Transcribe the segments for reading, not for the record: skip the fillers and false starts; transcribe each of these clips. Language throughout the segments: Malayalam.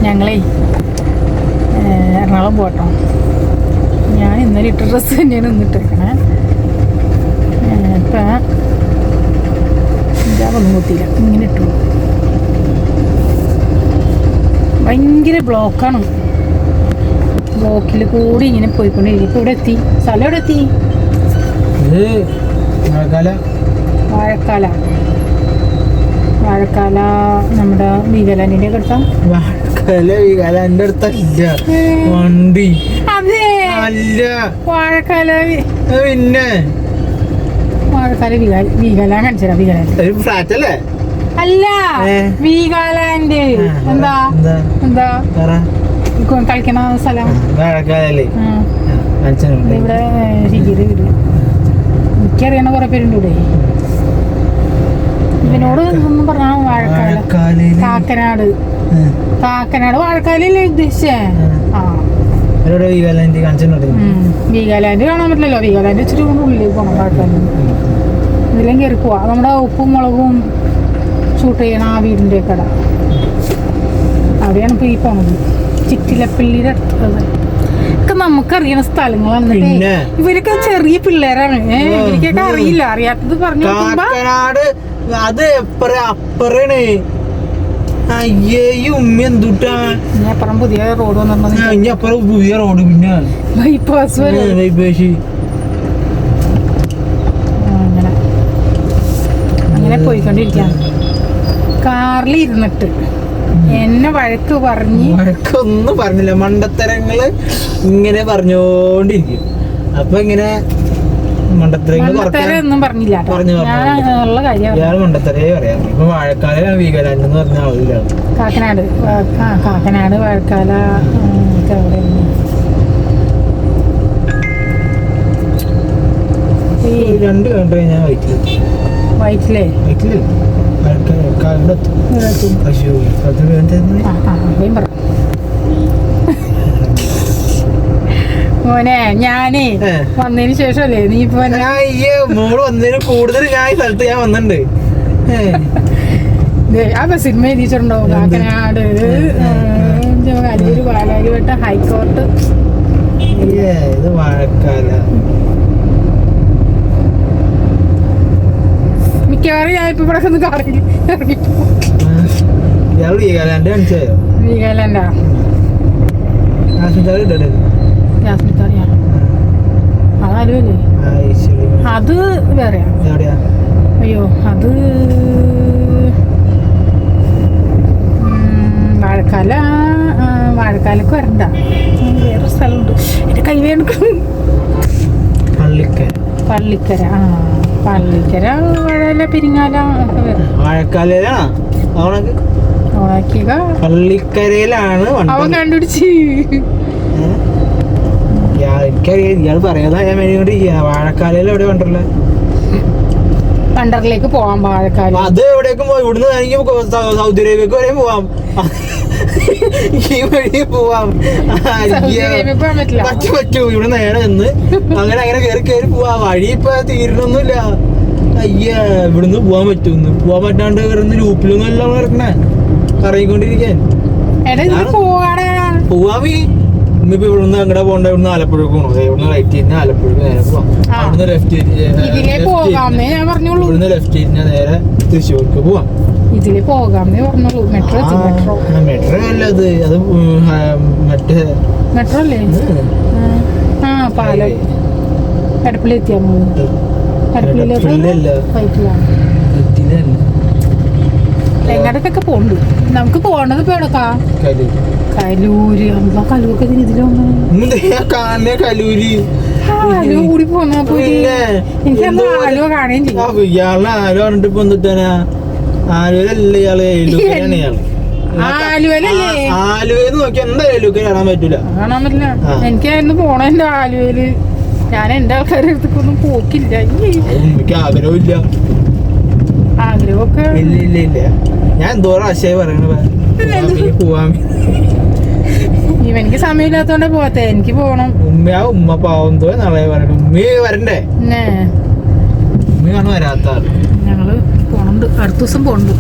ഞങ്ങളേ എറണാകുളം പോട്ടോ. ഞാൻ ഇന്നലെ ഇട്ട ഡ്രസ്സ് തന്നെയാണ് ഇന്നിട്ടേക്കണേ. ഇപ്പം ഇതാവൊന്നും കുത്തിയില്ല, ഇങ്ങനെ ഇട്ടു. ഭയങ്കര ബ്ലോക്കാണ്. ബ്ലോക്കിൽ കൂടി ഇങ്ങനെ പോയിക്കൊണ്ടിരിക്കും. ഇപ്പം ഇവിടെ എത്തി. സ്ഥലം എവിടെ എത്തി? വാഴക്കാല നമ്മുടെ വീഗാലാൻഡിന്റെ ഒക്കെ അടുത്താ. വീഗാലാൻഡിന്റെ അടുത്തല്ല വണ്ടി. അതെ അല്ല വാഴക്കാല. പിന്നെ വാഴക്കാല വീഗാലാൻഡ് കാണിച്ചാ. വീഗാലാൻഡ് ഫ്ലാറ്റ് അല്ലേ? അല്ല, വീഗാലാൻഡ്. എന്താ എന്താ കളിക്കണ സ്ഥലം? വാഴക്കാലല്ലേ? ഇവിടെ രിജിയുടെ വീട്. എനിക്കറിയണ കുറെ പേരുണ്ട് ഇവിടെ. ഇവനോട് ഒന്നും പറഞ്ഞ വാഴക്കാല, കാക്കനാട്. കാക്കനാട് വാഴക്കാലല്ലേ ഉദ്ദേശിച്ചേ? വീഗാലാൻഡ് കാണാൻ പറ്റില്ലല്ലോ. വീഗാലാൻഡ് ഇച്ചിരി കൊണ്ട് ഉള്ളിൽ പോകണം. വാഴക്കാലിൽ ഇതിലും കയറി പോവാ. നമ്മുടെ ഉപ്പും മുളകും ഷൂട്ട് ചെയ്യണ ആ വീടിൻ്റെ കട അവിടെയാണ് ഇപ്പോൾ ഈ പോണത്. ചിറ്റിലപ്പള്ളിയുടെ അടുത്തുള്ളത് ഒക്കെ നമുക്കറിയണ സ്ഥലങ്ങളാണ്. ഇവരൊക്കെ ചെറിയ പിള്ളേരാണ്. ഇവർക്കൊക്കെ അറിയില്ല. അറിയാത്തത് പറഞ്ഞു. അത് അപ്പറാണ്. അപ്പുറം പുതിയ റോഡ് വന്നിട്ടുണ്ടെങ്കിൽ പുതിയ റോഡ് പിന്നെ ബൈപ്പാസ് അങ്ങനെ പോയിക്കൊണ്ടിരിക്കാണ്. കാറിൽ ഇരുന്നിട്ട് എന്നെ വഴക്കൊന്നും പറഞ്ഞില്ല. മണ്ടത്തരങ്ങള് ഇങ്ങനെ പറഞ്ഞോണ്ടിരിക്കും. അപ്പൊ ഇങ്ങനെ മണ്ടത്തരൊന്നും പറഞ്ഞില്ല. മണ്ടത്തരേ പറയാം. ഇപ്പൊ വാഴക്കാല വീഗാലാൻഡ് എന്ന് പറഞ്ഞ ആളിലാണ്. കാക്കനാട് വാഴക്കാല രണ്ട് കണ്ടു കഴിഞ്ഞാൽ വൈറ്റിലേ മോനെ ഞാനേ വന്നതിന് ശേഷല്ലേ നീ ഇപ്പൊ മോള് വന്നതിന് കൂടുതൽ ഞാൻ ഈ സ്ഥലത്ത് ഞാൻ വന്നിട്ടുണ്ട്. അപ്പൊ സിനിമ എഴുതിയിട്ടുണ്ടോ? കാക്കനാട് പാലാരിവട്ട ഹൈക്കോർട്ട്. ഇത് വാഴക്കാല. മിക്കവാറും ഞാൻ ഇപ്പൊ ഇവിടെ ഒന്ന് കാണില്ല. വീഗാലാൻഡ് കാണിച്ചായോ? വീഗാലാൻഡാ അതാലുവല്ലേ? അത് വേറെയാ. അയ്യോ അത് വാഴക്കാലക്ക് വരണ്ട. വേറെ സ്ഥലമുണ്ട്. എന്റെ കൈ വേണം. പള്ളിക്കര. പള്ളിക്കര വാഴല പെരിങ്ങാല ഒക്കെ വരും. പള്ളിക്കരയിലാണ് അവൻ കണ്ടുപിടിച്ച്. എനിക്കറിയാം ഇയാൾ പറയാതാ ഞാൻ വേണ്ടിക്കൊണ്ടിരിക്കുക. വാഴക്കാലയിൽ എവിടെ വണ്ടർല? വണ്ടറിലേക്ക് പോവാം. വാഴക്കാല അത് എവിടേക്കും പോയി. ഇവിടുന്ന് എനിക്ക് സൗദി അറേബ്യക്ക് വരെയും പോവാം. ഈ വഴി പോവാം. പറ്റൂ. ഇവിടെ നേരെ നിന്ന് അങ്ങനെ കയറി പോവാ. വഴി ഇപ്പൊ തീരണൊന്നുമില്ല. അയ്യ ഇവിടുന്ന് പോവാൻ പറ്റുമെന്ന്. പോവാൻ പറ്റാണ്ട് കയറുന്ന ലൂപ്പിലൊന്നും എല്ലാം കിടക്കണേ കറങ്ങിക്കൊണ്ടിരിക്കാൻ. പോവാമീ ഇന്നിപ്പോ ഇവിടുന്ന് അങ്ങടെ പോകണ്ട. ഇവിടുന്ന് ആലപ്പുഴക്ക് പോകണം. ഇവിടുന്ന് റൈറ്റ് ചെയ്യുന്ന ആലപ്പുഴക്ക് നേരെ പോവാം. അവിടുന്ന് ലെഫ്റ്റ് ഇവിടുന്ന് ലെഫ്റ്റ് ചെയ്യുന്ന നേരെ തൃശ്ശൂർക്ക് പോവാം. ഇതില് പോകാമെന്നേ പറഞ്ഞോളൂ. മെട്രോ അല്ല അത് മറ്റേ മെട്രോ അല്ലേ? പാലം എടപ്പള്ളി എത്തിയാ മതി. എങ്ങോട്ടൊക്കെ പോണ്ട്. നമുക്ക് പോണത് ഇപ്പൊ എവിടക്കാ? കലൂര്. അമ്മ കലൂർക്ക് ഇതിലൊന്നും കൂടി പോന്നാ പോയി. എനിക്ക് ആലുവ കാണുകയും ചെയ്യും. ഇയാളെ ആലോ പറഞ്ഞിട്ട് ഇപ്പൊ എന്തിട്ടാ? ആലുവയിലല്ലേ ഇയാള്? ആലുവയിലല്ലേ? ആലുവന്ന് നോക്കി എന്തായാലും കാണാൻ പറ്റില്ല. എനിക്കായിരുന്നു പോണ എന്റെ ആലുവയില്. ഞാൻ എന്റെ ആൾക്കാരെ അടുത്തൊന്നും പോക്കില്ല. എനിക്ക് ആഗ്രഹമില്ല. ആഗ്രഹമൊക്കെ ഇല്ല. ഞാൻ എന്തോരം ആശയം പറയണ പോവാൻ. എനിക്ക് സമയമില്ലാത്തോണ്ടേ പോവാത്തെ. എനിക്ക് പോണം. ഉമ്മ പാവം നാളെ പറയണം. ഉമ്മ വരണ്ടേ? ഉമ്മയാണ് വരാത്ത. ഞങ്ങള് പോണുണ്ട്. അടുത്ത ദിവസം പോണുണ്ട്.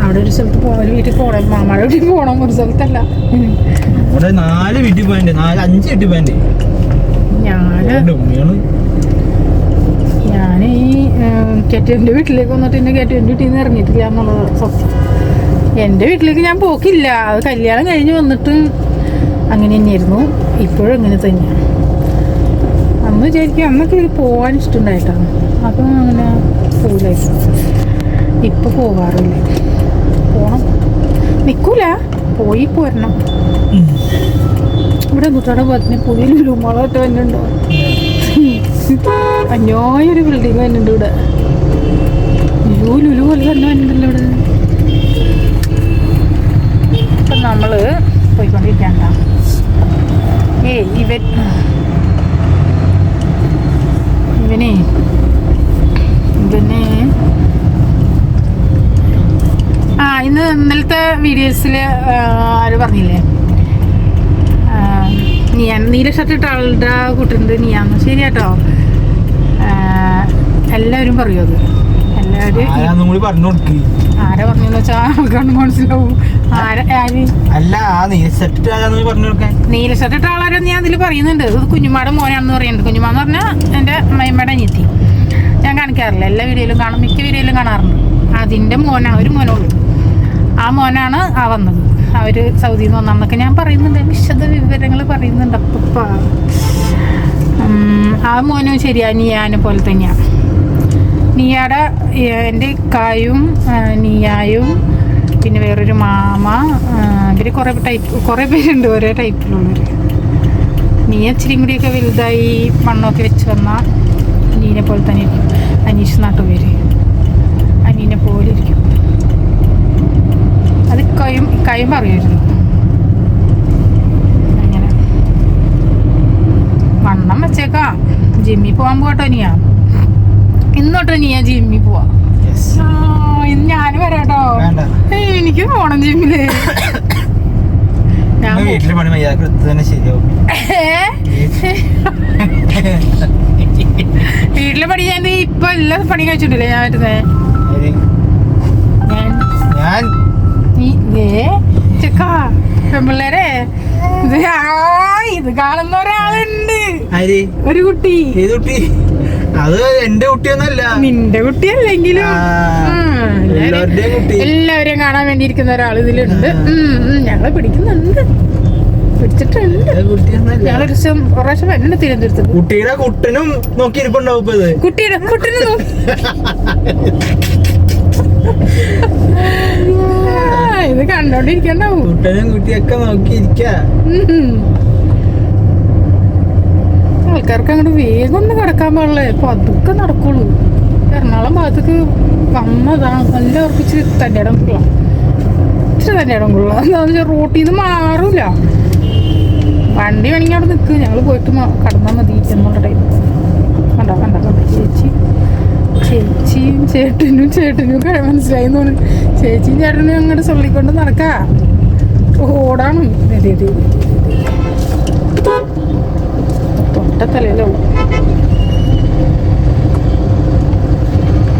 അവിടെ ഒരു സ്ഥലത്ത് ഒരു വീട്ടിൽ പോകണം, മാമാടെ വീട്ടിൽ പോകണം, ഒരു സ്ഥലത്തല്ല. ഇവിടെ 4 വീട്ടിൽ പോയതിന്റെ 5 വീട്ടിൽ പോയതിന്റെ ഞാൻ ഈ കെറ്റുവിൻ്റെ വീട്ടിലേക്ക് വന്നിട്ട് എന്നെ കെറ്റുവിൻ്റെ വീട്ടിൽ നിന്ന് ഇറങ്ങിയിട്ടില്ല എന്നുള്ളത് സത്യം. എൻ്റെ വീട്ടിലേക്ക് ഞാൻ പോക്കില്ല. അത് കല്യാണം കഴിഞ്ഞ് വന്നിട്ട് അങ്ങനെ തന്നെയായിരുന്നു, ഇപ്പോഴും അങ്ങനെ തന്നെയാണ്. അന്ന് വിചാരിക്കും അന്നൊക്കെ പോകാൻ ഇഷ്ടമുണ്ടായിട്ടാണ്, അപ്പം അങ്ങനെ പോകില്ലായിരുന്നു. ഇപ്പം പോകാറില്ല. പോകണം, നിൽക്കൂല, പോയി പോരണം. ഇവിടെ കുട്ടിയുടെ പത്തിന് പുതിയ ലുലുമാളൊക്കെ വന്നിട്ടുണ്ടോ? 500 ബിൽഡിങ് വന്നിട്ടുണ്ട് ഇവിടെ. ലുലു പോലെ തന്നെ വന്നിട്ടുണ്ടല്ലോ ഇവിടെ. അപ്പം നമ്മൾ പോയിക്കൊണ്ടിരിക്കണ്ട. ഇവനെ ഇന്നലത്തെ വീഡിയോസിൽ ആര് പറഞ്ഞില്ലേ, നീല ഷർട്ട് ഇട്ട ആളുടെ കൂട്ടുണ്ട് നീയാന്ന്. ശരി കേട്ടോ, എല്ലാവരും പറയും അത്. എല്ലാവരും ആരാ പറഞ്ഞെന്ന് വെച്ചാൽ ആൾക്കാണ്ട് മനസ്സിലാവും. നീല ഷർട്ട് ഇട്ട ആളാരെ ഞാൻ അതിൽ പറയുന്നുണ്ട്. ഇത് കുഞ്ഞുമാടെ മോനാണെന്ന് പറയുന്നുണ്ട്. കുഞ്ഞുമാന്ന് പറഞ്ഞാൽ എൻ്റെ അമ്മയമ്മയുടെ അനിയത്തി. ഞാൻ കാണിക്കാറില്ല, എല്ലാ വീഡിയോയിലും കാണും, മിക്ക വീഡിയോയിലും കാണാറുണ്ട്. അതിൻ്റെ മോനാണ്, ഒരു മോനുള്ളൂ. ആ മോനാണ് വന്നത്. അവർ സൗദിയിൽ നിന്ന് വന്നാന്നൊക്കെ ഞാൻ പറയുന്നുണ്ട്, വിശദ വിവരങ്ങൾ പറയുന്നുണ്ട്. അപ്പ ആ മോനും ശരിയാ, നീയാനെ പോലെ തന്നെയാണ്. നീയാടെ എൻ്റെ ഇക്കായും നീയായും പിന്നെ വേറൊരു മാമ, ഇവർ കുറേ പേരുണ്ട് ഒരേ ടൈപ്പിലുള്ളവർ. നീ ഇച്ചിരി കൂടിയൊക്കെ വലുതായി മണ്ണൊക്കെ വെച്ച് വന്നാൽ നീനെ പോലെ തന്നെ ഇരിക്കും. അനീഷ് നാട്ടുപേര്, അനീനെ പോലെ ഇരിക്കും. അത് ഇക്കായും പറയുമായിരുന്നു. അങ്ങനെ വണ്ണം വെച്ചേക്കാം. ജിമ്മിൽ പോകാൻ പോകട്ടോ നീയാ, ഇന്നോട്ടോ നീയാ ജിമ്മിൽ പോവാ. ഇന്ന് ഞാൻ വരാട്ടോ, എനിക്ക് പോണം ജിമ്മില്. വീട്ടിലെ പണി തന്നെ ശരിയാവും. വീട്ടിലെ പണി ഞാൻ ഇപ്പൊ എല്ലാ പണി കഴിച്ചിട്ടില്ലേ ഞാൻ വരുന്നേ. ചെക്കാ പെമ്പിള്ളേരെ ഇത് കാണുന്ന ഒരാളുണ്ട്, ഒരു കുട്ടി. അത് എന്റെ കുട്ടിയൊന്നല്ല, നിന്റെ കുട്ടിയല്ലെങ്കിലും എല്ലാവരെയും കാണാൻ വേണ്ടി ഇരിക്കുന്ന ഒരാൾ ഇതിലുണ്ട്. ഞങ്ങളെ പിടിക്കുന്നുണ്ട്, പിടിച്ചിട്ടുണ്ട്. ഞങ്ങളൊരു പ്രാവശ്യം എന്നെ തിരുവനന്തപുരത്ത് കുട്ടിയുടെ കുട്ടനും നോക്കിയിരിപ്പുണ്ടാവും. കുട്ടിയുടെ കുട്ടനും ഇത് കണ്ടോണ്ടിരിക്കണ്ടാവും. കുട്ടനും കുട്ടിയൊക്കെ നോക്കിയിരിക്ക. ആൾക്കാർക്ക് അങ്ങോട്ട് വേഗം ഒന്ന് കിടക്കാൻ പാടില്ലേ, പതുക്കെ നടക്കുള്ളൂ. എറണാകുളം ഭാഗത്തേക്ക് വന്നതാണ്, നല്ല ഉറപ്പിച്ച് തന്നെ ഇടം കൊള്ളാം, ഇച്ചിരി തന്നെ ഇടം കൊള്ളാം. എന്താണെന്ന് വെച്ചാൽ റോട്ടിൽ നിന്ന് മാറൂല. വണ്ടി വേണമെങ്കിൽ അവിടെ നിൽക്കുക, ഞങ്ങൾ പോയിട്ട് കടന്നാൽ മതി എന്നുള്ള ടൈം. കണ്ട ചേച്ചിയും ചേട്ടനും മനസ്സിലായി തോന്നുന്നു. ചേച്ചിയും ചേട്ടനും അങ്ങോട്ട് ചൊല്ലിക്കൊണ്ട് നടക്കാ. ഓടാണ് തൊട്ടത്തലയിലാവും.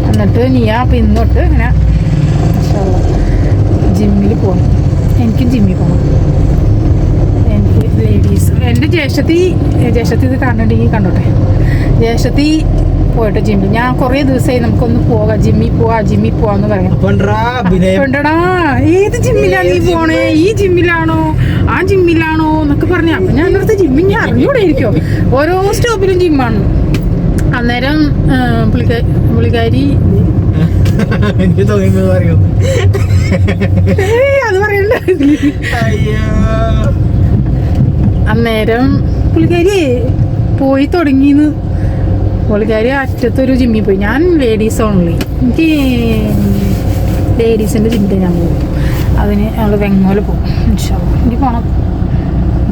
എന്നിട്ട് നീയാ അപ്പം ഇന്നോട്ട് ഇങ്ങനെ ജിമ്മിൽ പോകണം. എനിക്കും ജിമ്മിൽ പോകണം. എനിക്ക് ലേഡീസ്, എൻ്റെ ജ്യേഷ്ഠത്തി ഇത് കണ്ടിട്ടുണ്ടെങ്കിൽ കണ്ടോട്ടെ. ജ്യേഷ്ഠത്തി പോയിട്ട് ജിമ്മിൽ ഞാൻ കുറേ ദിവസമായി നമുക്കൊന്ന് പോകാം, ജിമ്മിൽ പോവാന്ന് പറയാം. ഉണ്ടടാ, ഏത് ജിമ്മിലാണ് നീ പോണേ? ഈ ജിമ്മിലാണോ ആ ജിമ്മിലാണോ എന്നൊക്കെ പറഞ്ഞ. അപ്പം ഞാൻ അടുത്ത ജിമ്മിൽ ഞാൻ അറിഞ്ഞൂടെ ഇരിക്കോ, ഓരോ സ്റ്റോപ്പിലും ജിമ്മാണ്. അന്നേരം പുള്ളിക്കാരി അത് പറയണ്ട. അന്നേരം പുള്ളിക്കാരി പോയി തുടങ്ങിന്ന്. പുള്ളിക്കാരി അറ്റത്തൊരു ജിമ്മിൽ പോയി. ഞാൻ ലേഡീസ് ഓൺലി, എനിക്ക് ലേഡീസിൻ്റെ ജിമ്മിൽ ഞാൻ പോകും. അതിന് ഞങ്ങൾ വെങ്ങോല് പോകും. എനിക്ക് പോകണം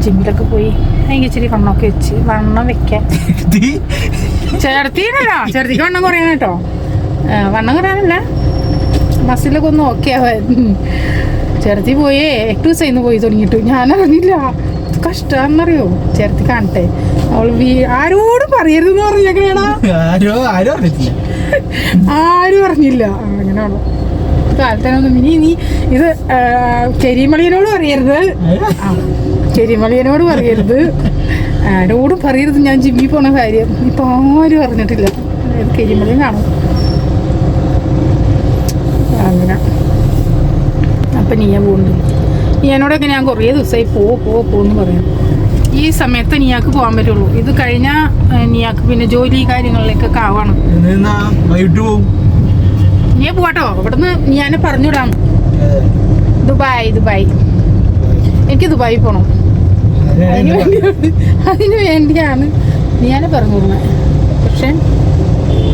ജിമ്മിലൊക്കെ പോയി. എനിക്ക് ഇച്ചിരി വണ്ണമൊക്കെ വെച്ച് വണ്ണം വെക്കാൻ. ചേർത്തിക്ക് വണ്ണം കുറയാൻ കേട്ടോ. വണ്ണം കുറയാനല്ല, മസിലൊക്കെ ഒന്ന് ഓക്കെ ആവാൻ. ചേർത്തി പോയേ 8 ദിവസമായിരുന്നു പോയി തുടങ്ങിയിട്ട്. ഞാൻ അറിഞ്ഞില്ല, കഷ്ടമെന്നറിയോ. ചേർത്തി കാണട്ടെ, അവൾ ആരോടും പറയരുതെന്ന് പറഞ്ഞേക്കണേടാ. ആരും അറിഞ്ഞില്ല. അങ്ങനെയാണോ? കാലത്തനൊന്നും നീ ഇത് ചെരിമളിയനോട് പറയരുത്. ചെരിമളിയനോട് പറയരുത്, ആരോടും പറയരുത് ഞാൻ ജിമ്മിൽ പോണ കാര്യം. ഇപ്പൊ ആരും അറിഞ്ഞിട്ടില്ല. കരിമളിയും കാണും അങ്ങനെ. അപ്പം നീയ പോകുന്നുണ്ട്. നീയനോടൊക്കെ ഞാൻ കുറേ ദിവസമായി പോന്ന് പറയാം. ഈ സമയത്ത് നീയാക്ക് പോകാൻ പറ്റുള്ളൂ. ഇത് കഴിഞ്ഞാൽ നീയാക്ക് പിന്നെ ജോലി കാര്യങ്ങളിലേക്കൊക്കെ ആവണം. നീ പോവാട്ടോ ഇവിടുന്ന്. ഞാൻ പറഞ്ഞുവിടാം. ദുബായ് എനിക്ക് ദുബായി പോകണം. അതിന് വേണ്ടിയാണ് ഞാൻ പറഞ്ഞു വിടുന്നത്. പക്ഷെ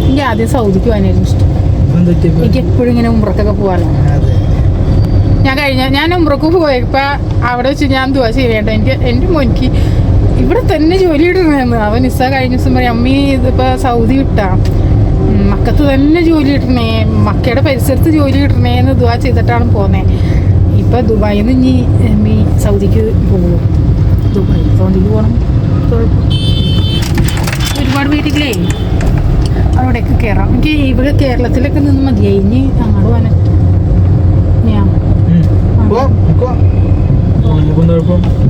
എനിക്ക് ആദ്യം സൗദിക്ക് പോകാനായിരുന്നു ഇഷ്ടം. എനിക്ക് എപ്പോഴും ഇങ്ങനെ ഉംറക്കൊക്കെ പോകാനോ. ഞാൻ ഉംറക്ക് പോയപ്പോൾ അവിടെ വെച്ച് ഞാൻ ദുആ ചെയ്യേണ്ട എൻ്റെ മോനിക്ക് ഇവിടെ തന്നെ ജോലി ഇടണമെന്ന്. അവൻ നിസ്സ കഴിഞ്ഞ ദിവസം പറയും, അമ്മി ഇതിപ്പോൾ സൗദി വിട്ടാ മക്കത്ത് തന്നെ ജോലി കിട്ടണേ, മക്കയുടെ പരിസരത്ത് ജോലി കിട്ടണേ എന്ന് ദുആ ചെയ്തിട്ടാണ് പോകുന്നത്. ഇപ്പം ദുബായിൽ നിന്ന് ഇനി അമ്മി സൗദിക്ക് പോകും. സൗദിക്ക് പോകണം. ഒരുപാട് വീട്ടിലേ അവിടെയൊക്കെ കയറാം. എനിക്ക് ഇവിടെ കേരളത്തിലൊക്കെ നിന്ന് മതിയായി. ഇനി അങ്ങോട്ട് പോകാൻ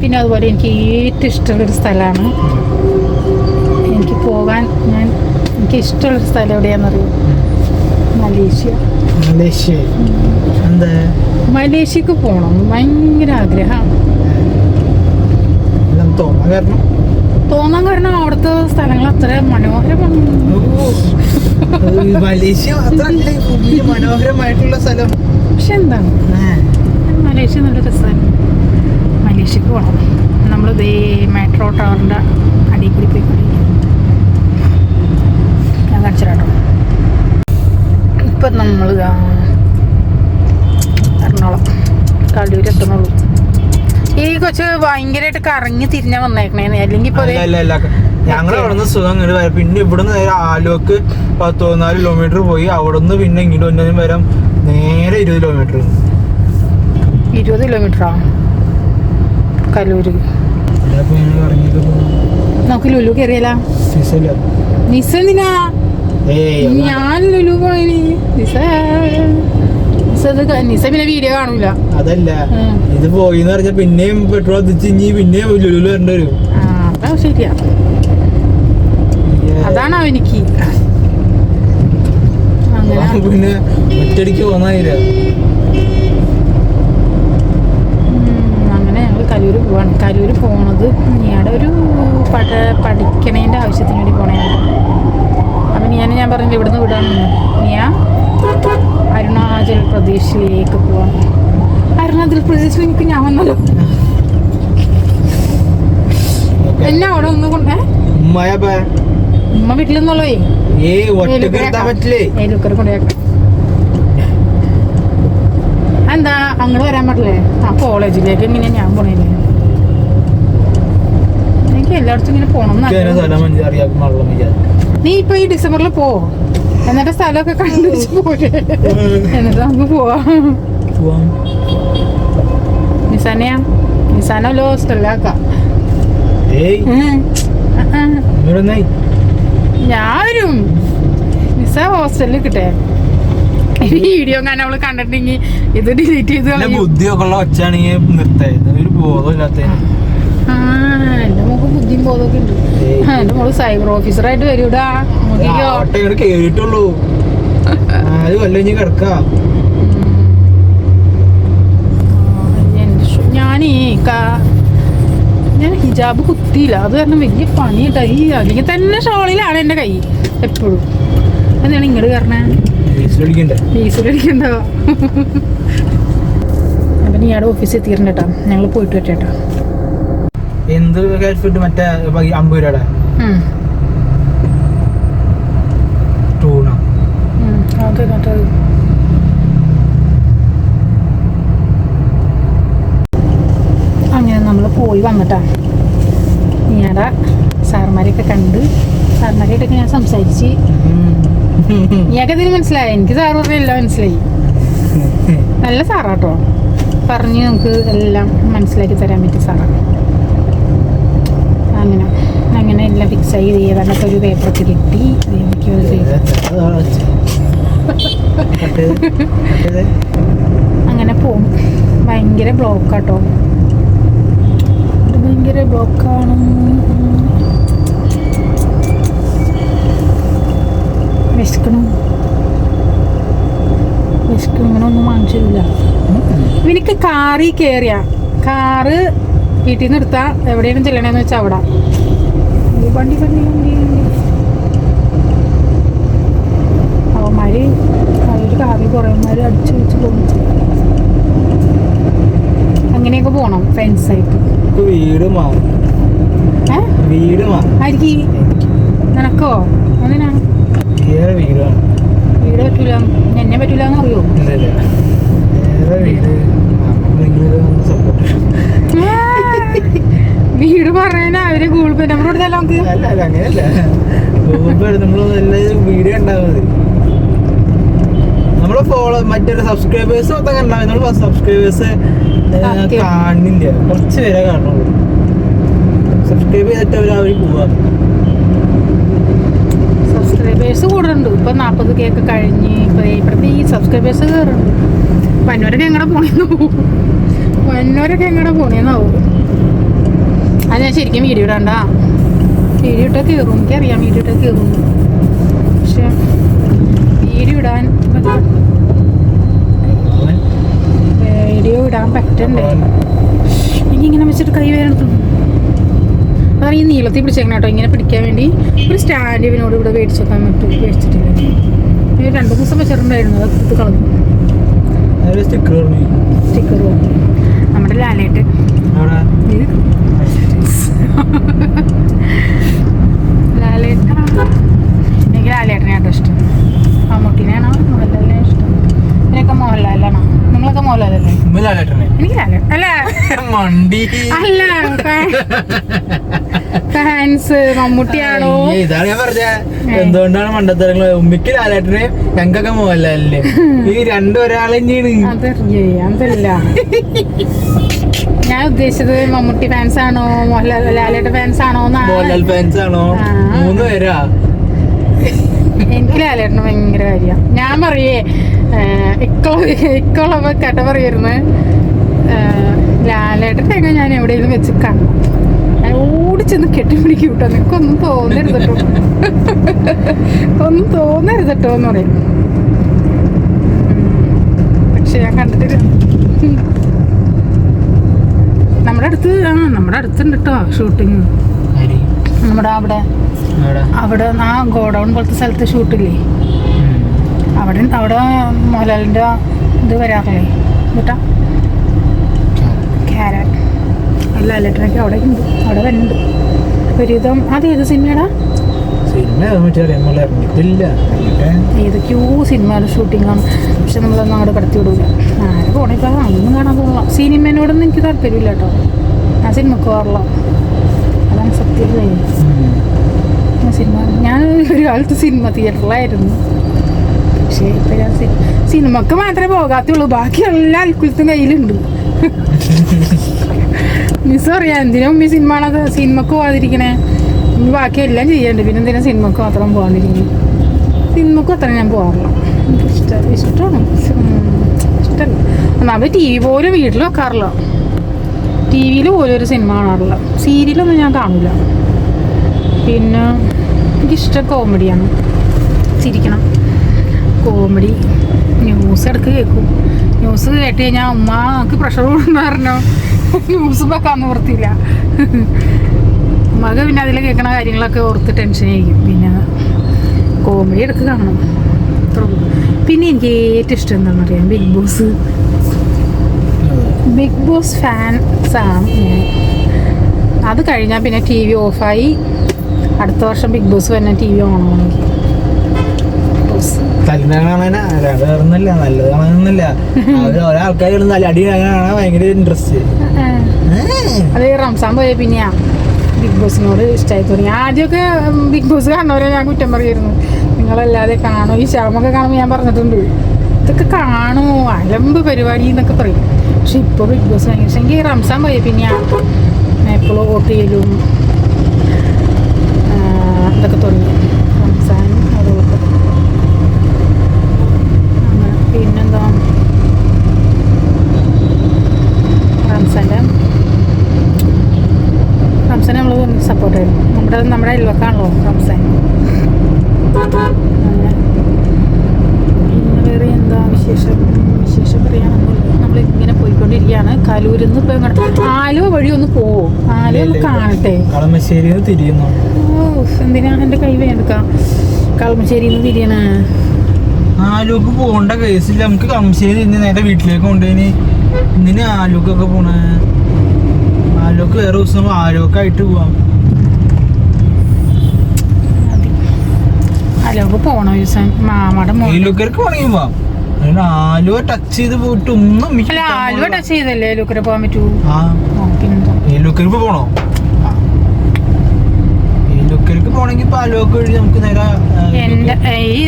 പിന്നെ അതുപോലെ എനിക്ക് ഏറ്റവും ഇഷ്ടമുള്ളൊരു സ്ഥലമാണ്. എനിക്ക് പോകാൻ എനിക്ക് ഇഷ്ടമുള്ളൊരു സ്ഥലം എവിടെയാണെന്നറിയാം? മലേഷ്യക്ക് പോകണം ഭയങ്കര ആഗ്രഹമാണ്. തോന്നാൻ കാരണം അവിടുത്തെ സ്ഥലങ്ങൾ അത്ര മനോഹരമാണ്. മലേഷ്യ മനോഹരമായിട്ടുള്ള സ്ഥലം. പക്ഷെ എന്താണ് മലേഷ്യ നല്ല രസമാണ്. മലേഷ്യക്ക് പോകണം. നമ്മളിതേ മെട്രോ ടവറിൻ്റെ അടിയിൽ കൂടി പോയിക്കൊണ്ടിരിക്കും. ഞാൻ കാണിച്ചിട്ടോ. ഇപ്പം നമ്മൾ എറണാകുളം കല്ലൂർ എത്തണുള്ളൂ. ഈ കൊച്ച് ഭയങ്കരമായിട്ട് കറങ്ങി തിരിഞ്ഞാ വന്നേക്കണേ. അല്ലെങ്കിൽ ഇപ്പൊ ഞങ്ങൾ അവിടെ നിന്ന് സുഖം ഇങ്ങോട്ട് വരാം. പിന്നെ ഇവിടെ നിന്ന് നേരെ ആലുവക്ക് 14 കിലോമീറ്റർ പോയി അവിടെ നിന്ന് പിന്നെ ഇങ്ങോട്ട് വന്നതിന് വരാം നേരെ 20 കിലോമീറ്റർ. 20 കിലോമീറ്ററാ കല്ലൂര്. നമുക്ക് ലുലു കയറിയല്ലോ. നിസ എന്തിനാ? ഞാൻ ലുലു പോയി. നിസ പിന്നെ വീഡിയോ കാണൂല. അതല്ല ഇത് പോയിന്ന് പറഞ്ഞ പിന്നെയും പെട്രോൾ എത്തിച്ച് ഇനി പിന്നെയും ലുലു വരേണ്ടി വരും. അതാ ശരിയാ. അതാണ് അവനിക്ക് പിന്നെ ഒറ്റടിക്ക് പോന്നായില്ല. അങ്ങനെ ഞങ്ങൾ കലൂര് പോവാണ്. കലൂര് പോണത് നീയുടെ ഒരു പഠിക്കണേൻ്റെ ആവശ്യത്തിന് വേണ്ടി പോണേയാണ്. അപ്പം ഞാൻ പറഞ്ഞില്ല ഇവിടുന്ന് വിടാമെന്ന്. നീയ അരുണാചൽ പ്രദേശിലേക്ക് പോവാണ്. അരുണാചൽ പ്രദേശിൽ എനിക്ക് ഞാൻ വന്നല്ലോ. എന്നെ അവിടെ ഒന്ന് കൊണ്ടേ ഉമ്മ വീട്ടിലെന്നുള്ളേ കൊണ്ടേക്കാം. എന്താ അങ്ങോട്ട് വരാൻ പറ്റില്ലേ? ആ കോളേജിലേക്ക് എങ്ങനെയാ ഞാൻ പോണേല്ലേ? എനിക്ക് എല്ലായിടത്തും ഇങ്ങനെ പോണം. നീ ഇപ്പൊ ഈ ഡിസംബറിൽ പോ, എന്നിട്ട് സ്ഥലമൊക്കെ കണ്ടുവച്ച് പോരെ, എന്നിട്ട് നമുക്ക് പോവാം. നിസാനല്ലോ സ്റ്റെല്ലാക്കാം. ഞാനും നിസ ഹോസ്റ്റലിൽ കിട്ടേ. വീഡിയോ ഞാൻ അവള് കണ്ടിട്ടുണ്ടെങ്കിൽ ഇത് ഡിലീറ്റ് ചെയ്ത് ബുദ്ധിയൊക്കെ ഉള്ള ഒച്ചാണെങ്കിൽ നിർത്തായിരുന്നു. ബോധമില്ലാത്ത എന്റെ മോക്ക് ബുദ്ധിയും ബോധമൊക്കെ ഉണ്ട്. എന്റെ മോള് സൈബർ ഓഫീസറായിട്ട് വരൂടാ. കേറിട്ടുള്ളൂ. കിടക്കാം. ഞാൻ ഹിജാബ് കുത്തിയില്ല. അത് കാരണം വലിയ പണിയിട്ടായി. അല്ലെങ്കിൽ തന്നെ ഷോളിലാണ് എൻ്റെ കൈ എപ്പോഴും. എന്താണ് ഇങ്ങോട്ട് കയറണേ? ഫീസിലടിക്കണ്ടോ? അപ്പം നീയുടെ ഓഫീസിൽ എത്തിയിട്ടുണ്ട് കേട്ടോ. ഞങ്ങൾ പോയിട്ട് വരട്ടെ. എന്ത് മറ്റേ 50 രൂപയുടെ അങ്ങനെ നമ്മൾ പോയി വന്നിട്ടാ. നീയുടെ സാർമാരെയൊക്കെ കണ്ട് സാർമാരെയൊക്കെ ഞാൻ സംസാരിച്ച്. നീയൊക്കെ ഇതിന് മനസ്സിലായി. എനിക്ക് സാറ് പറഞ്ഞെല്ലാം മനസ്സിലായി. നല്ല സാറാട്ടോ. പറഞ്ഞ് നമുക്ക് എല്ലാം മനസ്സിലാക്കി തരാൻ പറ്റിയ സാറാണ്. അങ്ങനെ എല്ലാം ഫിക്സായി. ഏതാണ്ടൊക്കെ ഒരു പേപ്പറൊക്കെ കിട്ടി. അങ്ങനെ പോകും. ഭയങ്കര ബ്ലോക്കാട്ടോ, ഭയങ്കര ബ്ലോക്കാണ്. വിശക്കണൊന്നും വാങ്ങിച്ചില്ല. എനിക്ക് കാറിൽ കയറിയ കാറ് വീട്ടിൽ നിന്ന് എടുത്താൽ എവിടെയാണ് ചെല്ലണേന്ന് വെച്ചാൽ അവിടെ വണ്ടി അവന്മാര് അവര് കാറിൽ കുറേമാര് അടിച്ചു വെച്ച് പോകും. അങ്ങനെയൊക്കെ പോണം ഫ്രണ്ട്സായിട്ട്. ആയിരിക്കും നിനക്കോ? അതിനാണ് വീട് പറ്റൂല, എന്നെ പറ്റൂല എന്ന് അറിയോ? വീട് പറയാനാ അവര് ഗൂഗിൾ പേ നമ്പർ കൊടുത്താലോ നമുക്ക്? വീഡിയോ ഉണ്ടാവുന്നത് നമ്മള് ഫോളോ മറ്റേ സബ്സ്ക്രൈബേഴ്സ് മൊത്തം കണ്ടാവും. നമ്മൾ സബ്സ്ക്രൈബേഴ്സ് കാണില്ല, കുറച്ച് പേരെ കാണുള്ളൂ. സബ്സ്ക്രൈബ് ചെയ്തിട്ട് അവർ പോവാ. സബ്സ്ക്രൈബേഴ്സ് കൂടുന്നുണ്ട്. ഇപ്പൊ 40K ഒക്കെ കഴിഞ്ഞ് ഇപ്പഴത്തെ ഈ സബ്സ്ക്രൈബേഴ്സ് കയറുന്നുണ്ട്. വന്നവരൊക്കെ എങ്ങനെ പോണേന്നാവും. അത് ഞാൻ ശരിക്കും വീഡിയോ ഇടണ്ട. വീഡിയോ ഇട്ടാൽ കയറും, എനിക്കറിയാം വീഡിയോ ഇട്ടാൽ കയറും. പക്ഷെ വീഡിയോ ഇടാൻ പറ്റണ്ടേ? എനിക്കിങ്ങനെ വെച്ചിട്ട് കൈ വേണം. അതാണ് ഈ നീളത്തിൽ പിടിച്ചേക്കണം കേട്ടോ. ഇങ്ങനെ പിടിക്കാൻ വേണ്ടി ഒരു സ്റ്റാൻഡ് ഇവനോട് ഇവിടെ മേടിച്ചേക്കാൻ മേടിച്ചിട്ടില്ല. 2 ദിവസം വെച്ചിട്ടുണ്ടായിരുന്നു, അത് എടുത്ത് കളഞ്ഞു. സ്റ്റിക്കർ നമ്മുടെ ലാലേട്ട് എനിക്ക് ലാലേട്ടനെ കേട്ടോ ഇഷ്ടം. മമ്മൂട്ടിനെയാണോ മോഹൻലാലിനെ ഇഷ്ടം? ഇതിനൊക്കെ മോഹൻലാലാണോ? നിങ്ങളൊക്കെ മോഹൻലാലല്ലേ? എനിക്ക് ലാലേട്ടൻ അല്ല ഫാൻസ് മമ്മൂട്ടിയാണോ? ഇതാണ് ഞാൻ പറഞ്ഞ എന്തുകൊണ്ടാണ് മണ്ടത്തരങ്ങൾ. ഉമ്മിക്ക് ലാലേട്ടനെ, ഞങ്ങൾക്കൊക്കെ മോഹൻലാലിനെ. ഈ ഒരാളെന്നെയാണ്. അതല്ല ഞാൻ ഉദ്ദേശിച്ചത്. മമ്മൂട്ടി ഫാൻസ് ആണോ ലാലേട്ടൻ ഫാൻസ് ആണോ? മോഹൻലാൽ ഫാൻസ് ആണോ? 3 പേരാ. എനിക്ക് ലാലേട്ടന് ഭയങ്കര കാര്യ. ഞാൻ പറയേ ഇക്കൊള്ളപ്പോ കട്ട പറയായിരുന്നു, ലാലേട്ടനെ ഞാൻ എവിടെയെങ്കിലും വെച്ച് കാണണം, ഞാൻ ഓടിച്ചെന്ന് കെട്ടിപ്പിടിക്കും കേട്ടോ. നിനക്കൊന്നും തോന്നരുതട്ടോ, ഒന്നും തോന്നരുതട്ടോ എന്ന് പറയും. പക്ഷെ ഞാൻ കണ്ടിട്ടില്ല. നമ്മുടെ അടുത്തുണ്ട് കേട്ടോ ഷൂട്ടിങ്. നമ്മുടെ അവിടെ ആ ഗോഡൗൺ പോലത്തെ സ്ഥലത്ത് ഷൂട്ടില്ലേ, അവിടെ മോഹൻലാലിൻ്റെ ഇത് വരാറില്ലേ കേട്ടാ, ക്യാരൻ ലാലേട്ടനൊക്കെ അവിടെ ഉണ്ട്, അവിടെ വരുന്നുണ്ട് ഒരുവിധം. അതേത് സിനിമയാടാ? ഏതൊക്കെയോ സിനിമയുടെ ഷൂട്ടിങ്ങാണ്. പക്ഷെ നമ്മളൊന്നും അങ്ങോട്ട് കടത്തി വിടൂല. ആരെ പോണേ ഇപ്പം അതൊന്നും കാണാൻ പോകില്ല. സിനിമേനോടൊന്നും എനിക്ക് താല്പര്യമില്ല കേട്ടോ. ഞാൻ സിനിമക്ക് പോകാറില്ല, അതാണ് സത്യം. ഞാൻ ഒരു കാലത്ത് സിനിമ തിയേറ്ററിലായിരുന്നു. പക്ഷേ ഇപ്പം ഞാൻ സിനിമക്ക് മാത്രമേ പോകാത്തുള്ളൂ, ബാക്കി എല്ലാ അൽക്കുലത്തും കയ്യിലുണ്ട്. മിസ് പറയാം, എന്തിനാ ഉമ്മി സിനിമക്ക് പോകാതിരിക്കണേ? ബാക്കി എല്ലാം ചെയ്യണ്ട്, പിന്നെ എന്തിനാ സിനിമക്ക് മാത്രം പോകാണ്ടിരിക്കുന്നത്? സിനിമക്ക് അത്ര ഞാൻ പോകാറില്ല, എനിക്ക് ഇഷ്ടമാണ്. ഇഷ്ടമല്ല. ഒന്നാമത് TV പോലും വീട്ടിൽ വെക്കാറില്ല. TV പോലും ഒരു സിനിമ കാണാറില്ല. സീരിയലൊന്നും ഞാൻ കാണില്ല. പിന്നെ എനിക്കിഷ്ടം കോമഡിയാണ്, ചിരിക്കണം, കോമഡി. ന്യൂസ് ഇടയ്ക്ക് കേൾക്കും. ന്യൂസ് കേട്ട് കഴിഞ്ഞാൽ ഉമ്മക്ക് പ്രഷർ കൊണ്ടെന്ന് പറഞ്ഞോ ന്യൂസ് വെക്കാൻ നിവർത്തിയില്ല. ഉമ്മക്ക് പിന്നെ അതിൽ കേൾക്കണ കാര്യങ്ങളൊക്കെ ഓർത്ത് ടെൻഷനായിരിക്കും. പിന്നെ കോമഡി ഇടയ്ക്ക് കാണണം. പിന്നെ എനിക്ക് ഏറ്റവും ഇഷ്ടം എന്താണെന്ന് അറിയാം, ബിഗ് ബോസ് ഫാൻസാണ് ഞാൻ. അത് കഴിഞ്ഞാൽ പിന്നെ TV ഓഫായി. അടുത്ത വർഷം ബിഗ് ബോസ് തന്നെ TV ഓണാണെങ്കിൽ വേറൊന്നുമില്ല, നല്ലത് കാണാനൊന്നുമില്ല. ഒരാൾക്കാർ നല്ല അടി കാണാൻ ഭയങ്കര ഇൻട്രസ്റ്റ്. അത് റംസാൻ പോയ പിന്നെയാ ബിഗ് ബോസിനോട് ഇഷ്ടമായി തുടങ്ങി. ആദ്യമൊക്കെ ബിഗ് ബോസ് കാണുന്നവരെ ഞാൻ കുറ്റം പറയുമായിരുന്നു, നിങ്ങളല്ലാതെ കാണുമോ? ഈ ശ്യാമൊക്കെ കാണുമ്പോൾ ഞാൻ പറഞ്ഞിട്ടുണ്ട്, ഇതൊക്കെ കാണുമോ, അലമ്പ് പരിപാടി എന്നൊക്കെ പറയും. പക്ഷെ ഇപ്പോൾ ബിഗ് ബോസ് ഭയങ്കര ഇഷ്ടം. എനിക്ക് റംസാൻ പോയ പിന്നെയാ എപ്പോഴും വോട്ട് ചെയ്യലും ഇതൊക്കെ തുടങ്ങി. റംസാൻ അതുപോലെ പിന്നെന്താ റംസാനെ നമ്മൾ സപ്പോർട്ട് ചെയ്യും. നമ്മുടെ അയൽവക്കാണല്ലോ റംസാൻ. പിന്നെ വേറെ എന്താ വിശേഷം പറയാനൊന്നുമില്ല. നമ്മളിങ്ങനെ പോയിക്കൊണ്ടിരിക്കുകയാണ്. കലൂരിൽ നിന്ന് ഇപ്പം ഇങ്ങോട്ട് ആലുവ വഴി ഒന്ന് പോവും. ആലുവ ഒന്ന് കാണട്ടെ. കളമശ്ശേരി തിരിയുന്നു. എന്തിനാ എൻ്റെ കൈ വേണ്ടക്കാം. കളമശ്ശേരിയിൽ നിന്ന് തിരിയണ ആലുവക്ക് പോകേണ്ട കേസില്ല. നമുക്ക് കളമശ്ശേരി ഇന്ന് നേരെ വീട്ടിലേക്ക് കൊണ്ടുപോയി ഇന്നിന് ആലുവക്കൊക്കെ പോണേ. ആലുവക്ക് വേറെ ദിവസം ആലുവക്കായിട്ട് പോവാം. ആലുവക്ക് പോണ ദിവസം മാമയുടെ ആലുവക്കർക്ക് വേണമെങ്കിൽ പോവാം. ആലുവ ടച്ച് ചെയ്ത് പോയിട്ട് ഒന്നും ആലുവ ടച്ച് ചെയ്തല്ലേ ആലുവക്കര പോകാൻ പറ്റൂ. ഏലുക്കർക്ക് പോണോ? ഏലുക്കർക്ക് പോണെങ്കിൽ ഇപ്പൊ ആലുവക്ക് വഴി നമുക്ക് നേരെ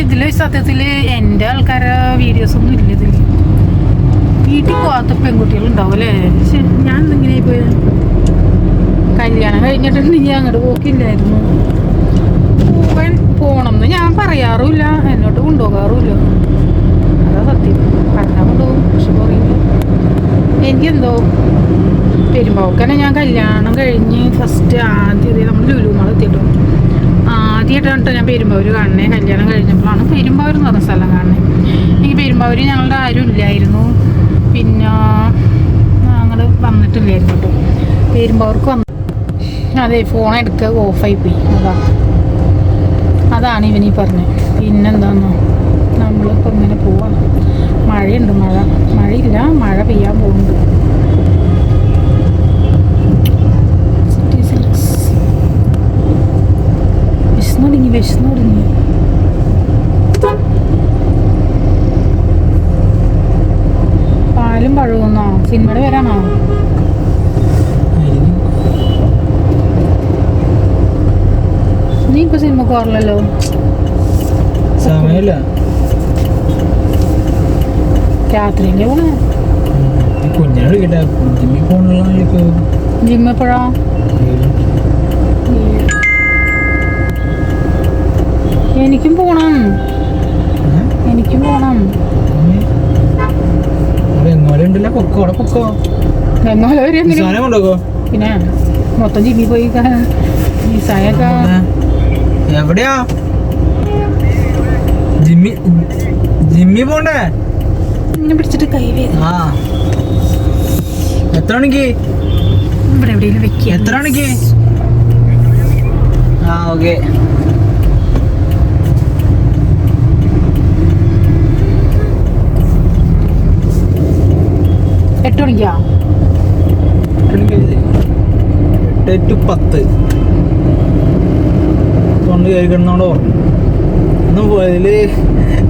ഇതില് സത്യത്തില് എന്റെ ആൾക്കാരെ വീഡിയോസ് ഒന്നും ഇല്ല ഇതില്. വീട്ടിൽ പോകാത്ത പെൺകുട്ടികൾ ഉണ്ടാവും അല്ലേ? ഞാൻ ഇങ്ങനെ പോയത് കല്യാണം കഴിഞ്ഞിട്ടുണ്ടെങ്കിൽ അങ്ങോട്ട് പോക്കില്ലായിരുന്നു. പോണം എന്ന് ഞാൻ പറയാറുമില്ല, എന്നോട്ട് കൊണ്ടുപോകാറുമില്ല. അതാ സത്യം. പറഞ്ഞാൽ കൊണ്ടുപോകും, പക്ഷെ പറയില്ല. എനിക്കെന്തോ പെരുമ്പാവൂക്കന്നെ ഞാൻ കല്യാണം കഴിഞ്ഞ് ഫസ്റ്റ് ആദ്യം നമ്മൾ ലുലുമാൾ എത്തിയിട്ടു. ആദ്യമായിട്ടാണ് ഞാൻ പെരുമ്പാവൂർ കാണണേ. കല്യാണം കഴിഞ്ഞപ്പോഴാണ് പെരുമ്പാവൂർ എന്ന് പറഞ്ഞ സ്ഥലം കാണണേ. എനിക്ക് പെരുമ്പാവൂർ ഞങ്ങളുടെ ആരും ഇല്ലായിരുന്നു. പിന്നെ ഞങ്ങൾ വന്നിട്ടില്ലായിരുന്നു കേട്ടോ പെരുമ്പാവൂർക്ക് വന്നു. അതെ, ഫോൺ എടുക്കുക ഓഫായി പോയി. അതാണ് ഇവനീ പറഞ്ഞത്. പിന്നെന്താന്നോ, നമ്മളിപ്പോൾ ഇങ്ങനെ പോവാണ്. മഴയുണ്ട്. മഴയില്ല, മഴ പെയ്യാൻ പോകുന്നുണ്ട്. വിശന്നൊടുങ്ങി. പാലും പഴവുന്നോ? സിനിമയുടെ പേരാണോ? നീ ഇപ്പൊ സിനിമ പോകാറില്ലല്ലോ. സമയമില്ല. രാത്രിയിലെ പോണേ. കുഞ്ഞാട് കേട്ടാ ജിമ്മി പോണല്ലോ. ജിമ്മ എപ്പോഴാ? എനിക്കും പോണം. വെങ്ങോലുണ്ടല്ലോ. പൊക്കോ പൊക്കോ. പിന്നെ മൊത്തം ജിമ്മി പോയി നിസായൊക്കെ എവിടെയാ ജിമ്മി പോണ്ടേ? പിടിച്ചിട്ട് കൈ വേദന. എത്ര മണിക്ക്? ഇവിടെ എവിടെയെങ്കിലും വെക്കുക. എത്ര മണിക്ക്? ഓക്കെ. എട്ട് മണിക്കാ? 8 to 10 കൊണ്ട് കയറി കിടന്നോണ്ട് ഓർമ്മ. ഒന്നും പോയതില്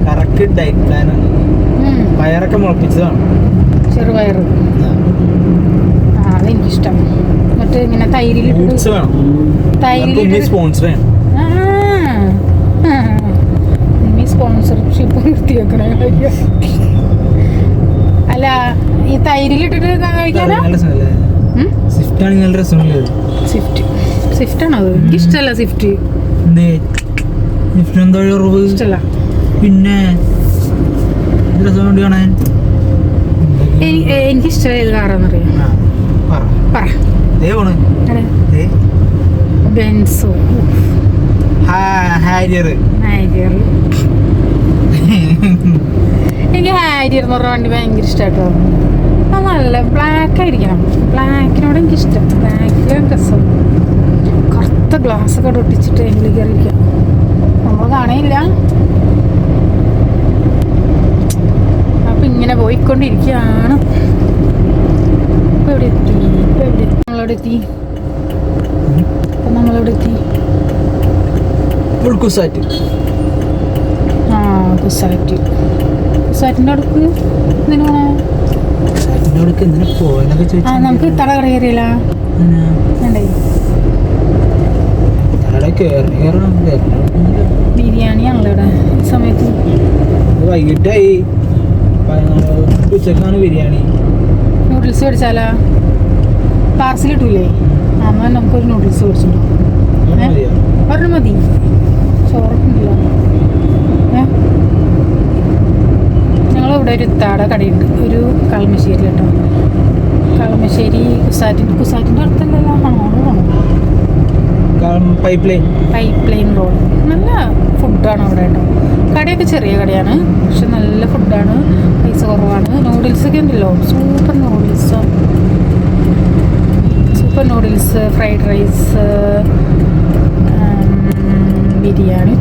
കറക്റ്റ് ഡയറ്റ് പ്ലാനാണ്. പയറൊക്കെ മുളപ്പിച്ചതാണ്. ചെറുപയർ. അതെനിക്കിഷ്ടം. മറ്റേ ഇങ്ങനെ തൈരിലിട്ട് സ്പോൺസർ സ്പോൺസർഷിപ്പ് നിർത്തിയേക്കണേ. അല്ല, ഈ തൈരിലിട്ടിട്ട് കഴിക്കാനാ? സ്വിഫ്റ്റ് ആണെങ്കിൽ നല്ല രസമുണ്ട്. സ്വിഫ്റ്റ് ആണോ? അത് എനിക്കിഷ്ടമല്ല സ്വിഫ്റ്റ്. എന്താ ഇഷ്ടമല്ല. പിന്നെ രസമുണ്ട് കാണാൻ. എനിക്കിഷ്ടമായ ഏത് കാറാന്നറിയാം? ബെൻസോ, ഹാരിയർ. എനിക്ക് ഹാരിയർ എന്ന് പറഞ്ഞ വണ്ടി ഭയങ്കര ഇഷ്ടമായിട്ടോ. അത് നല്ല ബ്ലാക്ക് ആയിരിക്കണം. ബ്ലാക്കിനോട് എനിക്കിഷ്ടം. ബ്ലാക്കിലാണ് രസം. കറുത്ത ഗ്ലാസ് ഒക്കെ ഒട്ടിച്ചിട്ട് അതിൽ കയറിയിരിക്കാം. നമ്മൾ കാണയില്ല. അപ്പം ഇങ്ങനെ പോയിക്കൊണ്ടിരിക്കുകയാണ്. ഇപ്പം എവിടെ എത്തി? നമ്മളെവിടെ എത്തി? കുസാറ്റ്. കുസാറ്റിൻ്റെ അടുക്ക് എന്തിനാ പോണേ? നമുക്ക് തട കയറിയില്ല. ബിരിയാണിയാണല്ലോ ഇവിടെ ഈ സമയത്ത്. വൈകിട്ടായി. ഉച്ചക്കാണ് ബിരിയാണി. നൂഡിൽസ് മേടിച്ചാലാ? പാർസൽ കിട്ടൂലേ? എന്നാൽ നമുക്കൊരു നൂഡിൽസ് മേടിച്ചിട്ടുണ്ടോ? ഒരെണ്ണം മതി. ചോറൊക്കെ ഉണ്ടല്ലോ. ഞങ്ങളിവിടെ ഒരു ഇത്താട കടയുണ്ട്, ഒരു കളമശ്ശേരി കേട്ടോ. കളമശ്ശേരി കുസാറ്റിൻ്റെ അടുത്തല്ലല്ലോ, പൈപ്പ് ലൈൻ റോഡ്. നല്ല ഫുഡാണ് അവിടെ കേട്ടോ. കടയൊക്കെ ചെറിയ കടയാണ്, പക്ഷെ നല്ല ഫുഡാണ്, പൈസ കുറവാണ്. നൂഡിൽസൊക്കെ ഉണ്ടല്ലോ, super noodles, fried rice, biryani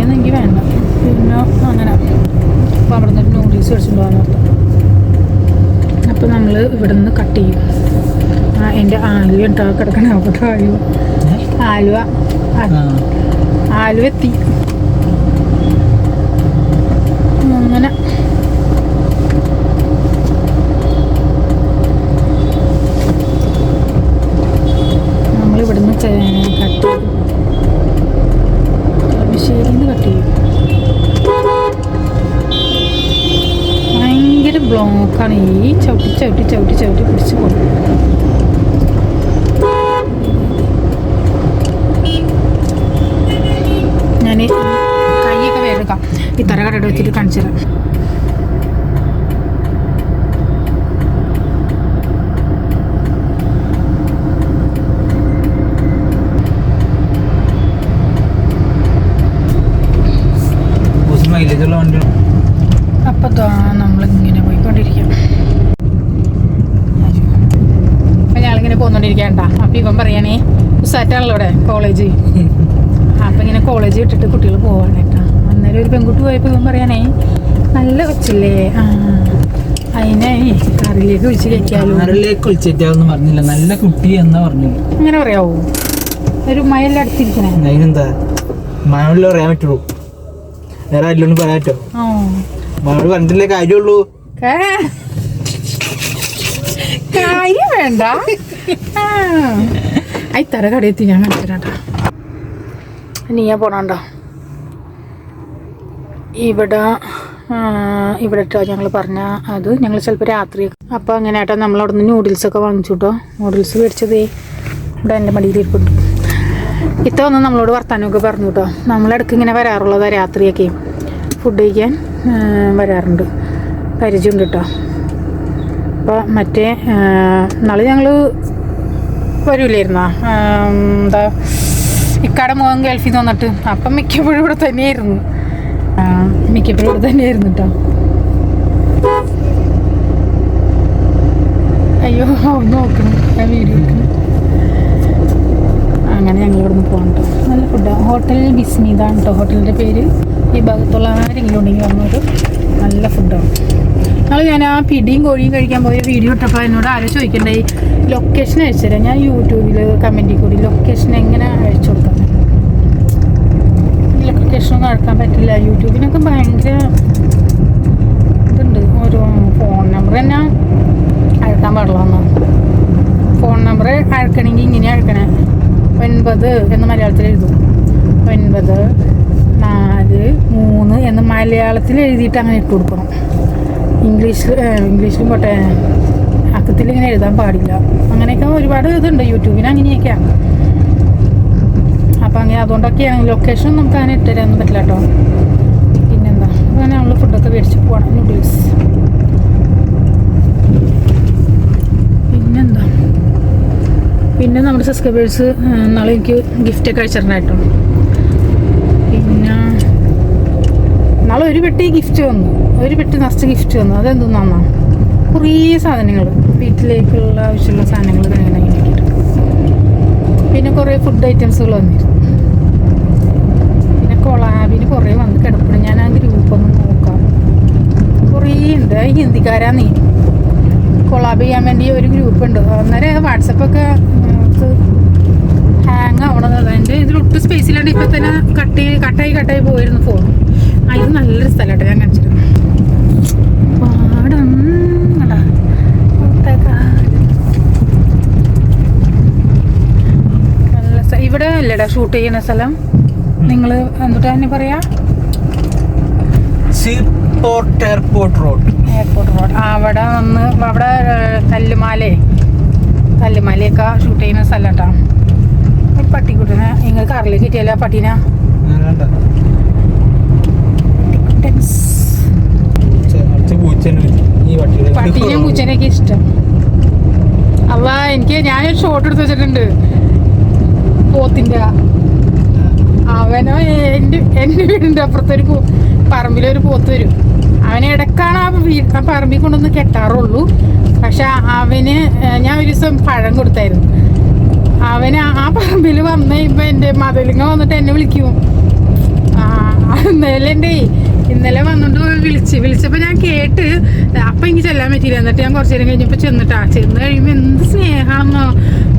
ഒന്നും എനിക്ക് വേണ്ട. പിന്നെ അങ്ങനെ അപ്പോൾ അവിടെ നിന്ന് നൂഡിൽസ് മേടിച്ചിട്ട് പോകാൻ ഓർത്തു. അപ്പോൾ നമ്മൾ ഇവിടെ നിന്ന് കട്ട് ചെയ്യും. എൻ്റെ ആലുവ ഉണ്ടോ കിടക്കണ, അവിടെ ആലുവ എത്തി. അങ്ങനെ നമ്മളിവിടുന്ന് കട്ട് ചെയ്യും, കളമശ്ശേരിയിൽ നിന്ന് കട്ട് ചെയ്യും. ഭയങ്കര ബ്ലോക്കാണ്, ഈ ചവിട്ടി പിടിച്ച് പോകും. ഞാൻ കൈയൊക്കെ വേദക്കാം, ഈ തറകടയുടെ വെച്ചിട്ട് കാണിച്ചു തരാം. അപ്പൊ നമ്മളിങ്ങനെ പോയിക്കൊണ്ടിരിക്കാം. അപ്പൊ ഞങ്ങളിങ്ങനെ പോന്നോണ്ടിരിക്കണ്ട. അപ്പൊ ഇവൻ പറയാനേ ഉസാറ്റാണല്ലോ ഇവിടെ കോളേജ്. അപ്പൊ ഇങ്ങനെ കോളേജ് വിട്ടിട്ട് കുട്ടികൾ പോവാണ് കേട്ടോ. അന്നേരം ഒരു പെൺകുട്ടി പോയപ്പോ ഇവൻ പറയാനേ നല്ല കൊച്ചില്ലേ, അതിനെ കാറിലേക്ക് വിളിച്ച് കയറ്റിയാലും പറഞ്ഞില്ല, നല്ല കുട്ടി എന്നാ പറഞ്ഞു. അങ്ങനെ പറയാവോ? ഒരു മയെല്ലാം അടുത്തിരിക്കണേ, അതിനെന്താ മഴ പറയാൻ പറ്റുള്ളൂ, വേറെ അല്ലോണ്ട് പറയാൻ പറ്റോ? മഴ പറഞ്ഞിട്ടില്ലേ കാര്യമുള്ളൂ. കാര്യം വേണ്ട. തറ കടയെത്തി ഞാൻ മനസ്സിലാട്ടാ. നീയാ പോണണ്ടോ ഇവിടെ ഇട്ടോ ഞങ്ങൾ പറഞ്ഞ അത്. ഞങ്ങൾ ചിലപ്പോൾ രാത്രി അപ്പോൾ അങ്ങനെ ഏട്ടാ നമ്മളവിടെ നിന്ന് നൂഡിൽസൊക്കെ വാങ്ങിച്ചു കേട്ടോ. നൂഡിൽസ് മേടിച്ചതേ ഇവിടെ എൻ്റെ മടിയിലിരിപ്പുണ്ട്. ഇത്ത വന്ന് നമ്മളോട് വർത്താനമൊക്കെ പറഞ്ഞു കേട്ടോ. നമ്മളിടയ്ക്ക് ഇങ്ങനെ വരാറുള്ളതാണ്, രാത്രിയൊക്കെ ഫുഡ് കഴിക്കാൻ വരാറുണ്ട്, പരിചയമുണ്ട് കേട്ടോ. അപ്പോൾ മറ്റേ നാളെ ഞങ്ങൾ വരൂലായിരുന്നോ, എന്താ ഇക്കാടെ മോൻ ഗൾഫിൽ നിന്ന് വന്നിട്ട്, അപ്പം മിക്കപ്പോഴും ഇവിടെ തന്നെയായിരുന്നു കേട്ടോ. അയ്യോ നോക്കണം, ഞാൻ വീഡിയോ എടുക്കണം. അങ്ങനെ ഞങ്ങൾ ഇവിടെ നിന്ന് പോകാൻ കേട്ടോ. നല്ല ഫുഡാണ്. ഹോട്ടൽ ബിസ്മിതാണ് കേട്ടോ ഹോട്ടലിൻ്റെ പേര്. ഈ ഭാഗത്തുള്ള ആരെങ്കിലും ഉണ്ടെങ്കിൽ വന്നത് നല്ല ഫുഡാണ്. ഞാൻ ആ പിടിയും കോഴിയും കഴിക്കാൻ പോയ വീഡിയോ ഇട്ടപ്പോൾ എന്നോട് ആരോ ചോദിക്കണ്ടേ ലൊക്കേഷൻ അയച്ചു തരാം. ഞാൻ യൂട്യൂബിൽ കമൻറ്റിൽ കൂടി ലൊക്കേഷൻ എങ്ങനെ അയച്ചു കൊടുക്കാം. ലൊക്കേഷനൊന്നും അയക്കാൻ പറ്റില്ല, യൂട്യൂബിനൊക്കെ ഭയങ്കര ഇതുണ്ട്. ഒരു ഫോൺ നമ്പർ തന്നെ അയക്കാൻ പാടില്ല. ഫോൺ നമ്പർ അയക്കണമെങ്കിൽ ഇങ്ങനെ അയക്കണേ, 9 എന്ന് മലയാളത്തിൽ എഴുതും, 943 എന്ന് മലയാളത്തിൽ എഴുതിയിട്ട് അങ്ങനെ ഇട്ട് കൊടുക്കണം. ഇംഗ്ലീഷിലും പോട്ടെ, അക്കത്തിൽ ഇങ്ങനെ എഴുതാൻ പാടില്ല. അങ്ങനെയൊക്കെ ഒരുപാട് ഇതുണ്ട് യൂട്യൂബിന്, അങ്ങനെയൊക്കെയാണ്. അപ്പം അങ്ങനെ അതുകൊണ്ടൊക്കെയാണ് ലൊക്കേഷൻ നമുക്ക് അങ്ങനെ ഇട്ടുതരാനൊന്നും പറ്റില്ല കേട്ടോ. പിന്നെന്താ, അങ്ങനെ നമ്മൾ ഫുഡൊക്കെ മേടിച്ച് പോകണം. നൂഡിൽസ് പിന്നെ നമ്മുടെ സബ്സ്ക്രൈബേഴ്സ് നാളെ എനിക്ക് ഗിഫ്റ്റൊക്കെ അയച്ചിട്ടുണ്ടായിട്ടോ. പിന്നെ നാളെ ഒരു പെട്ടി ഗിഫ്റ്റ് വന്നു, ഒരു പെട്ടി നിറച്ച് ഗിഫ്റ്റ് വന്നു. അതെന്തെന്നാ, കുറേ സാധനങ്ങൾ, വീട്ടിലേക്കുള്ള ആവശ്യമുള്ള സാധനങ്ങൾ ഇങ്ങനെ ഇങ്ങനെയായിട്ട്. പിന്നെ കുറേ ഫുഡ് ഐറ്റംസുകൾ വന്നിരുന്നു. പിന്നെ കൊളാബിന് കുറേ വന്ന് കിടക്കണം. ഞാൻ ആ ഗ്രൂപ്പൊന്നും നോക്കാം, കുറേ ഉണ്ട്. ഹിന്ദിക്കാരാന്നേ കൊളാബ് ചെയ്യാൻ വേണ്ടി ഒരു ഗ്രൂപ്പ് ഉണ്ട്. അന്നേരം വാട്സപ്പൊക്കെ ഹാങ് ആവണത്. എൻ്റെ ഇതിലൊട്ടും സ്പേസ് ഇല്ലാണ്ട് ഇപ്പം തന്നെ കട്ടായി പോയിരുന്നു ഫോൺ. ഇത് നല്ലൊരു സ്ഥലമാട്ടോ, ഞാൻ കാണിച്ചിരുന്നു. പാടം നല്ല ഇവിടെ അല്ലേടാ ഷൂട്ട് ചെയ്യുന്ന സ്ഥലം? നിങ്ങൾ എന്തുട്ടാ തന്നെ പറയാ? Airport road. അവിടെ വന്ന് അവിടെ കല്ലുമാലയൊക്കെ ഷൂട്ട് ചെയ്യുന്ന സ്ഥലം കേട്ടോ. ഒരു പട്ടിക്കുട്ടിനെ നിങ്ങൾ കാറിലേക്ക് കിട്ടിയല്ലോ, ആ പട്ടീനെ. പൂച്ചേനെ പറ്റി. ഈ പട്ടീനെയും പൂച്ചേനെയൊക്കെ ഇഷ്ടം. അല്ല എനിക്ക് ഞാനൊരു ഷോട്ട് എടുത്ത് വെച്ചിട്ടുണ്ട് പോത്തിന്റെ. അവനോ എൻ്റെ വീടിൻ്റെ അപ്പുറത്തൊരു പറമ്പിലൊരു പോത്ത് വരും. അവനെ ഇടക്കാണ് ആ പറമ്പിൽ കൊണ്ടൊന്ന് കെട്ടാറുള്ളൂ. പക്ഷെ അവന് ഞാൻ ഒരു ദിവസം പഴം കൊടുത്തായിരുന്നു. അവന് ആ പറമ്പിൽ വന്ന് കഴിയുമ്പോൾ എൻ്റെ മതിലിങ്ങ വന്നിട്ട് എന്നെ വിളിക്കും. ഇന്നലെ വന്നിട്ട് വിളിച്ചപ്പോൾ ഞാൻ കേട്ട്. അപ്പം എനിക്ക് ചെല്ലാൻ പറ്റിയില്ല. എന്നിട്ട് ഞാൻ കുറച്ച് നേരം കഴിഞ്ഞപ്പോൾ ചെന്ന് കഴിയുമ്പോൾ എന്ത് സ്നേഹമാണെന്നോ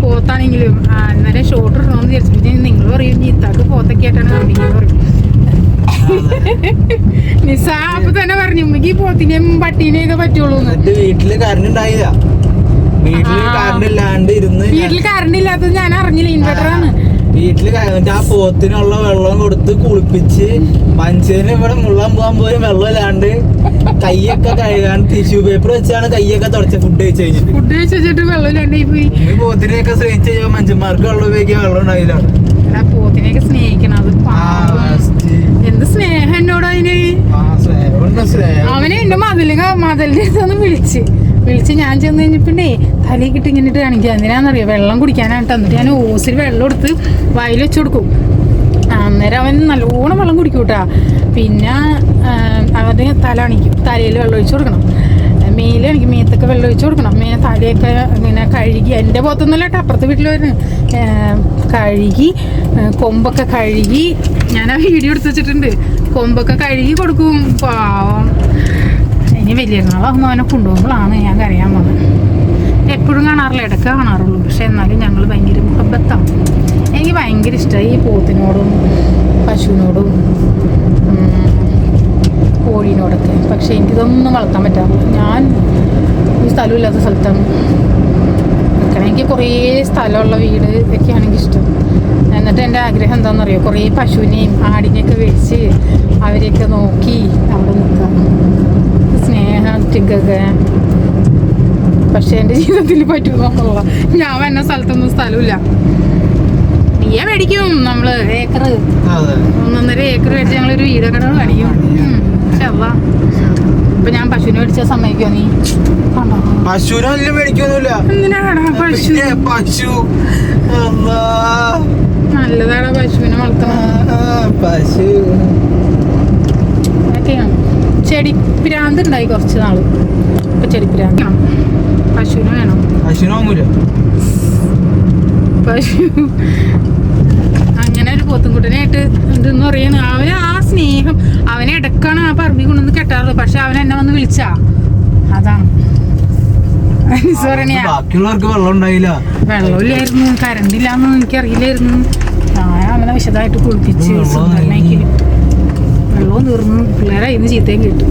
പോത്താണെങ്കിലും. അന്നേരം ഷോട്ട് ഇടണമെന്ന് വിചാരിച്ചു. നിങ്ങൾ പറയും ഇത്താക്ക് പോത്തൊക്കെ ആയിട്ടാണ് കാണിക്കുന്നത് പറയും. നിസാ അപ്പൊ തന്നെ പറഞ്ഞു ഉമ്മക്ക് ഈ പോത്തിനെയും പട്ടീനെയൊക്കെ പറ്റുള്ളൂ. വീട്ടില് കറണ്ട് ഉണ്ടായില്ല. വീട്ടിൽ കറണ്ട് ഇല്ലാത്തത് ഞാൻ അറിഞ്ഞില്ല. ഇൻവെർട്ടറാണ് വീട്ടില്. ആ പോത്തിനുള്ള വെള്ളം കൊടുത്ത് കുളിപ്പിച്ച് മനുഷ്യന് ഇവിടെ മുള്ളാൻ പോകാൻ പോലും വെള്ളമില്ലാണ്ട് കൈയൊക്കെ കഴുകാൻ ടിഷ്യൂ പേപ്പർ വെച്ചാണ് കൈയൊക്കെ തുടച്ച ഫുഡ് കഴിച്ച് വെച്ചിട്ട് വെള്ളമില്ലാണ്ട് പോയി. പോത്തിനെയൊക്കെ സ്നേഹിച്ച് കഴിയുമ്പോൾ മനുഷ്യന്മാർക്ക് വെള്ളം ഉപയോഗിക്കാൻ വെള്ളം ഉണ്ടായില്ല. പോത്തിനെയൊക്കെ സ്നേഹിക്കണം. അത് എന്ത് സ്നേഹം എന്നോട് അതിന്. അവനെ എന്റെ മതിലിന്റെ ഒന്ന് വിളിച്ച് ഞാൻ ചെന്ന് കഴിഞ്ഞപ്പോണ്ടേ തലയിൽ കിട്ടി ഇങ്ങനിട്ട് കാണിക്കുക. എന്തിനാന്നറിയോ? വെള്ളം കുടിക്കാനായിട്ട്. എന്നിട്ട് ഞാൻ ഓസിൽ വെള്ളം എടുത്ത് വായിൽ വെച്ച് കൊടുക്കും. അന്നേരം അവൻ നല്ലോണം വെള്ളം കുടിക്കും കേട്ടാ. പിന്നെ അവന് തല അണിക്കും. തലയിൽ വെള്ളം ഒഴിച്ച് കൊടുക്കണം. മേലണിക്കും. മേത്തൊക്കെ വെള്ളം ഒഴിച്ച് കൊടുക്കണം. തലയൊക്കെ ഇങ്ങനെ കഴുകി. എൻ്റെ പോത്തൊന്നുമല്ല കേട്ടോ, അപ്പുറത്തെ വീട്ടിൽ വരുന്നു. കഴുകി കൊമ്പൊക്കെ കഴുകി ഞാൻ ആ വീഡിയോ എടുത്ത് വെച്ചിട്ടുണ്ട്. കൊമ്പൊക്കെ കഴുകി കൊടുക്കും. പാവം. ഇനി വലിയ നാളാകുമ്പോൾ അവനെ കൊണ്ടുപോകുമ്പോഴാണ് ഞാൻ കരയാൻ പോകുന്നത്. എപ്പോഴും കാണാറില്ല, ഇടയ്ക്ക് കാണാറുള്ളൂ. പക്ഷെ എന്നാലും ഞങ്ങൾ ഭയങ്കര മുഹബത്താണ്. എനിക്ക് ഭയങ്കര ഇഷ്ടമായി ഈ പോത്തിനോടും പശുവിനോടും കോഴീനോടൊക്കെ. പക്ഷെ എനിക്കിതൊന്നും വളർത്താൻ പറ്റാറില്ല. ഞാൻ ഈ സ്ഥലമില്ലാത്ത സ്ഥലത്താണ് നിൽക്കണം. എനിക്ക് കുറേ സ്ഥലമുള്ള വീട് ഒക്കെയാണ് എനിക്കിഷ്ടം. എന്നിട്ട് എൻ്റെ ആഗ്രഹം എന്താണെന്നറിയോ? കുറേ പശുവിനെയും ആടിനെയൊക്കെ മേടിച്ച് അവരെയൊക്കെ നോക്കി അവിടെ നിൽക്കാം. സ്നേഹത്തിക്കൊക്കെ. പക്ഷെ എൻ്റെ ജീവിതത്തിൽ പറ്റുമെന്നുള്ള ഞാൻ വന്ന സ്ഥലത്തൊന്നും സ്ഥലമില്ല. നീയെ മേടിക്കും നമ്മള് ഏക്കർ 1.5 ഏക്കർ മേടിച്ച് ഞങ്ങളൊരു വീടൊക്കെ കാണിക്കും. ഇപ്പൊ ഞാൻ പശുവിനെ മേടിച്ച സമ്മതിക്കോ നീ? പശുവിനെ മേടിക്കൊന്നുമില്ല. എന്തിനാണ് പശു നല്ലതാണ് പശുവിനെ വളർത്തണം. പശു ഒക്കെയാണ്. ചെടി പിരാന്ത് ഉണ്ടായി കുറച്ച് നാള്. ഇപ്പൊ ചെടി പിരാന്ത്. പശുവിന് വേണം. പശു അങ്ങനെ ഒരു പോത്തുംകുട്ടനായിട്ട് എന്തെന്ന് പറയുന്നത്. അവന് ആ സ്നേഹം. അവനെ ഇടക്കാണ് ആ പറമ്പിൽ കൊണ്ടുവന്ന് കെട്ടാറുള്ളത്. പക്ഷെ അവൻ എന്നെ വന്ന് വിളിച്ചാ അതാണ്. ബാക്കിയുള്ളവർക്ക് വെള്ളം ഉണ്ടായില്ല. വെള്ളമില്ലായിരുന്നു, കറണ്ട് ഇല്ലാന്ന് എനിക്കറിയില്ലായിരുന്നു. ഞാൻ അവനെ വിശദമായിട്ട് കുളിപ്പിച്ച് വെള്ളവും തീർന്നു. പിള്ളേരെ ഇന്ന് ചീത്തയും കിട്ടു.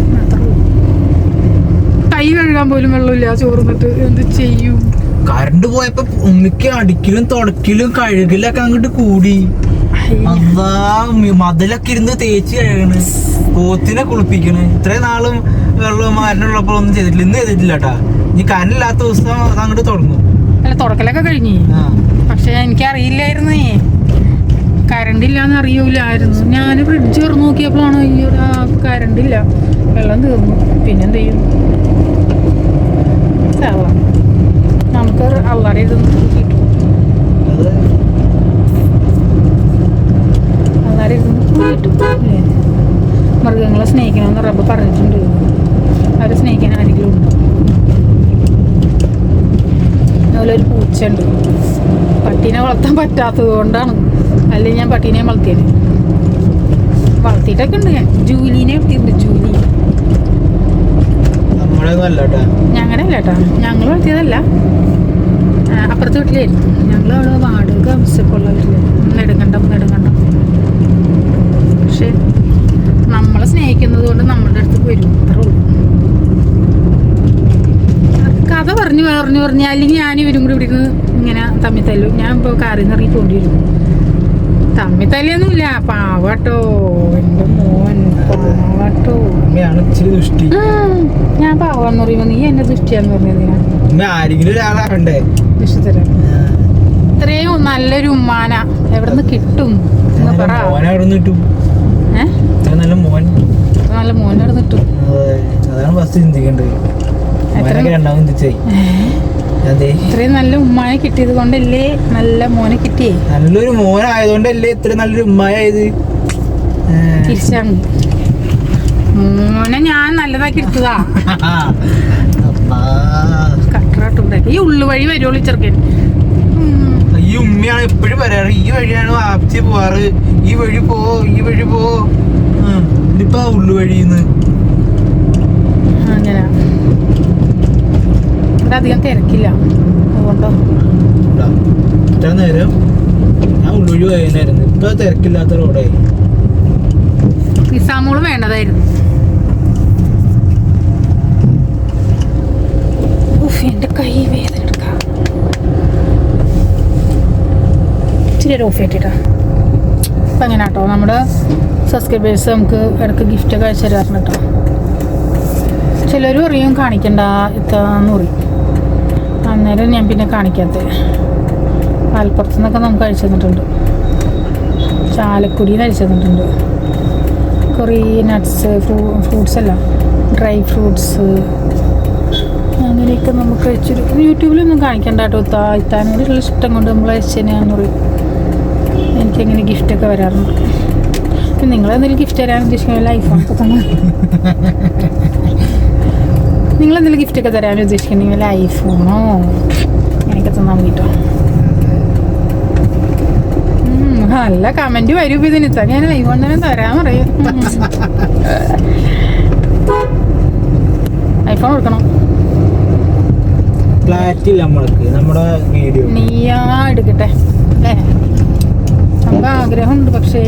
കൈ കഴുകാൻ പോലും വെള്ളമില്ല. ചോർന്നിട്ട് എന്ത് ചെയ്യും? കറണ്ട് പോയപ്പോ ഉമ്മിക്ക് അടിക്കലും തുടക്കലും കഴുകലൊക്കെ അങ്ങോട്ട് കൂടി. അതാ മതിലൊക്കെ ഇരുന്ന് തേച്ച് കഴുകണ്, പോത്തിനെ കുളിപ്പിക്കണ്. ഇത്രയും നാളും വെള്ളം മരണുള്ളപ്പോ ഒന്നും ചെയ്തിട്ടില്ല. ഇന്ന് ചെയ്തിട്ടില്ല കേട്ടാ. ഇനി കരണ്ടില്ലാത്ത ദിവസം അങ്ങോട്ട് തുടങ്ങും. അല്ല, തുടക്കലൊക്കെ കഴിഞ്ഞു. പക്ഷെ എനിക്കറിയില്ലായിരുന്നേ, കറണ്ട് ഇല്ലാന്ന് അറിയൂലായിരുന്നു. ഞാൻ ഫ്രിഡ്ജ് തുറന്ന് നോക്കിയപ്പോഴാണ് അയ്യോ കറണ്ട് ഇല്ല, വെള്ളം തീർന്നു. പിന്നെന്ത് ചെയ്യും? നമുക്ക് അള്ളാടെ ഇതൊന്നും കിട്ടും. അള്ളാടെ ഇതൊന്നും കിട്ടും. മൃഗങ്ങളെ സ്നേഹിക്കണമെന്ന് റബ്ബ് പറഞ്ഞിട്ടുണ്ട്. അവരെ സ്നേഹിക്കാൻ ആരെങ്കിലും ഉണ്ട്. അതുപോലെ ഒരു പൂച്ചയുണ്ട്. പട്ടീനെ വളർത്താൻ പറ്റാത്തത് കൊണ്ടാണ്. അല്ലെങ്കിൽ ഞാൻ പട്ടീനെ വളർത്തിയത്. വളർത്തിയിട്ടൊക്കെ ഉണ്ട്. ഞാൻ ജൂലീനെ വളർത്തിയിട്ടുണ്ട്. ജൂലി ഞങ്ങളുടെ അല്ല കേട്ടോ, ഞങ്ങൾ വളർത്തിയതല്ല. അപ്പുറത്തെ വീട്ടിലായിരുന്നു. ഞങ്ങൾ അവിടെ വാടക താമസിച്ചപ്പോൾ വീട്ടിലായിരുന്നു. നെടുങ്കണ്ടം. പക്ഷെ നമ്മളെ സ്നേഹിക്കുന്നത് കൊണ്ട് നമ്മളുടെ അടുത്ത് വരും. അത്രേ ഉള്ളൂ. കഥ പറഞ്ഞു അല്ലെങ്കിൽ ഞാൻ ഇവരും കൂടി ഇവിടെ ഇങ്ങനെ തമ്മി തല്ലും. ഞാൻ ഇപ്പോൾ കാറിൽ നിന്ന് ഇറങ്ങി കൊണ്ടിരുന്നു. തമ്മി തല്ലിയൊന്നുമില്ല. പാവട്ടോ എൻ്റെ മോൻ, പാവട്ടോ. ഞാൻ പാവാന്ന് പറയുമ്പോ നീ എന്നെ ദുഷ്ടിയാന്ന് പറഞ്ഞതിനാ ദുഷ്ടത്തരം. ഇത്രയും നല്ലൊരു ഉമ്മാന എവിടുന്ന് കിട്ടും എന്ന് പറ. നല്ല മോൻ നല്ല മോൻ എവിടെ കിട്ടും? അതാണ് ഫസ്റ്റ് ചിന്തിക്കേണ്ടത്. ഉമ്മാനൊക്കെ രണ്ടാമത് ചിന്തിച്ചേ. അതെ, ഇത്രയും നല്ല ഉമ്മാനെ കിട്ടിയത് കൊണ്ടല്ലേ നല്ല മോനെ കിട്ടിയേ. നല്ലൊരു മോനായതുകൊണ്ടല്ലേ ഇത്ര നല്ലൊരു ഉമ്മായത്. തിരിച്ചാണ് മോനെ ഞാൻ നല്ലതാക്കി എടുത്തതാ. കട്ടറാട്ടുണ്ടാക്കി ഈ ഉള്ളു വഴി വരുള്ളൂ ചെറുക്കൻ. ഈ ഉമ്മയാണ് എപ്പോഴും പറയാറ്, ഈ വഴിയാണ് വാപ്പിച്ച് പോവാറ്, ഈ വഴി പോ, ഈ വഴി പോ. ഇനിയിപ്പോ ഉള്ളു വഴിന്ന് അങ്ങനെ ഇവിടെ അധികം തിരക്കില്ല, അതുകൊണ്ടോ ഇത്ര നേരം ഞാൻ ഉള്ളുവഴി പോയതായിരുന്നു. ഇപ്പൊ തിരക്കില്ലാത്ത റോഡായി. നിസാമോള് വേണ്ടതായിരുന്നു. എന്റെ കൈ വേദന എടുക്കാം. ഇച്ചിരി ഓഫ് ആയിട്ടാ. അപ്പം അങ്ങനെ കേട്ടോ, നമ്മുടെ സബ്സ്ക്രൈബേഴ്സ് നമുക്ക് ഇടയ്ക്ക് ഗിഫ്റ്റൊക്കെ അയച്ചു തരാറുണ്ട് കേട്ടോ. ചിലർ പറയും കാണിക്കണ്ട ഇത്താന്ന് പറയും. അന്നേരം ഞാൻ പിന്നെ കാണിക്കാത്ത. പാൽപ്പുറത്തു നിന്നൊക്കെ നമുക്ക് അയച്ചു തന്നിട്ടുണ്ട്, ചാലക്കുടിയിൽ നിന്ന് അയച്ചു തന്നിട്ടുണ്ട്. കുറേ നട്ട്സ്, ഫ്രൂട്ട്സ് അല്ല, ഡ്രൈ ഫ്രൂട്ട്സ് അങ്ങനെയൊക്കെ നമുക്ക് അയച്ചൊരു. യൂട്യൂബിലൊന്നും കാണിക്കണ്ട കേട്ടോ. ഇത്താനോടുള്ള ഇഷ്ടം കൊണ്ട് നമ്മൾ അയച്ചതിനാന്ന് പറയും. എനിക്കങ്ങനെ ഗിഫ്റ്റൊക്കെ വരാറുണ്ട്. അപ്പം നിങ്ങളെന്തെങ്കിലും ഗിഫ്റ്റ് തരാൻ ഉദ്ദേശിക്കുന്ന ഐഫോൺ ഒക്കെ തന്നെ. നിങ്ങളെന്തെങ്കിലും ഗിഫ്റ്റൊക്കെ തരാൻ ഉദ്ദേശിക്കുന്നെങ്കിൽ ഐഫോണോ അങ്ങനെയൊക്കെ തന്നാൽ മതി കേട്ടോ. നല്ല കമന്റ് വരും ഇതിന്. ഞാൻ ഐഫോൺ തന്നെ തരാൻ പറയും. ഐഫോൺ കൊടുക്കണം. നീയാ എടുക്കട്ടെ അല്ലേ? നമുക്ക് ആഗ്രഹമുണ്ട്, പക്ഷേ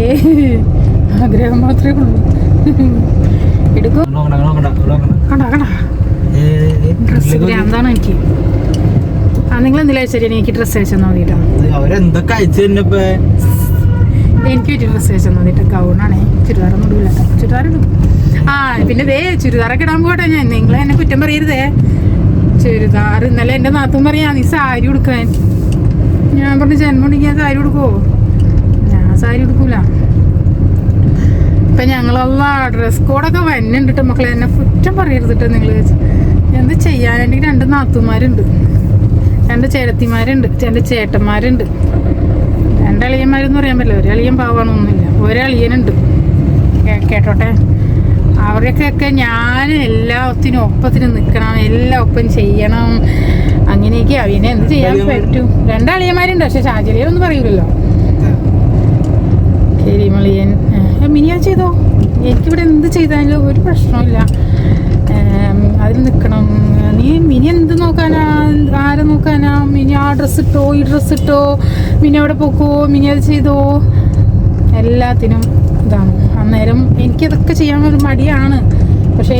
ആഗ്രഹം മാത്രമേ ഉള്ളൂ. എടുക്കും. എന്താണ് എനിക്ക് നിങ്ങൾ എന്തെങ്കിലും അയച്ചു തരാൻ എനിക്ക് ഡ്രസ്സ് അയച്ചു തന്നാൽ മതിട്ടോ. അവരെന്തൊക്കെ അയച്ചു തന്നപ്പോ എനിക്ക് ഒരു ഡ്രസ്സ് അയച്ചു തന്നാൽ മതിട്ടോ. ഗൗണാണേ, ചുരിദാറൊന്നും ഇടില്ല കേട്ടോ. ചുരിദാർ ഇടും. പിന്നെ ദേ ചുരിദാറൊക്കെ ഇടാൻ പോകട്ടെ. ഞാൻ നിങ്ങൾ എന്നെ കുറ്റം പറയരുതേ. ചുരിദാർ ഇന്നലെ എൻ്റെ നാത്തും പറയാ നീ സാരി ഉടുക്കാൻ. ഞാൻ പറഞ്ഞു ജന്മം ഉണ്ടെങ്കിൽ ഞാൻ സാരി ഉടുക്കുമോ? ഞാൻ സാരി ഉടുക്കൂല. ഇപ്പം ഞങ്ങളുള്ള ഡ്രസ് കോഡൊക്കെ വന്നുണ്ട് മക്കളെ. എന്നെ കുറ്റം പറയരുതിട്ട് നിങ്ങൾ. എന്ത് ചെയ്യാൻ? എനിക്ക് 2 നാത്തുമാരുണ്ട്, 2 ചേട്ടത്തിമാരുണ്ട്, 2 ചേട്ടന്മാരുണ്ട്, 2 അളിയന്മാരെന്ന് പറയാൻ പറ്റില്ല. ഒരളിയൻ പാവാണൊന്നുമില്ല, ഒരളിയനുണ്ട്. കേട്ടോട്ടെ, അവരൊക്കെ ഞാൻ എല്ലാത്തിനും ഒപ്പത്തിനും നിൽക്കണം, എല്ലാം ഒപ്പം ചെയ്യണം. അങ്ങനെയൊക്കെ അവനെ എന്ത് ചെയ്യാൻ പറ്റും? 2 അളിയന്മാരുണ്ട്, പക്ഷെ സാഹചര്യമൊന്നും പറയൂലല്ലോ. കരിമളിയൻ മിനിയാ ചെയ്തോ. എനിക്കിവിടെ എന്ത് ചെയ്താലും ഒരു പ്രശ്നമില്ല. അതിൽ നിൽക്കണം. നീ മിനി എന്ത് നോക്കാനാ? ആരെ നോക്കാനാ? മിനി ആ ഡ്രസ്സ് ഇട്ടോ, ഈ ഡ്രസ്സ് ഇട്ടോ, മിനി അവിടെ പോക്കോ, മിനി അത് ചെയ്തോ, എല്ലാത്തിനും ഇതാണ്. അന്നേരം എനിക്കതൊക്കെ ചെയ്യാൻ ഒരു മടിയാണ്. പക്ഷേ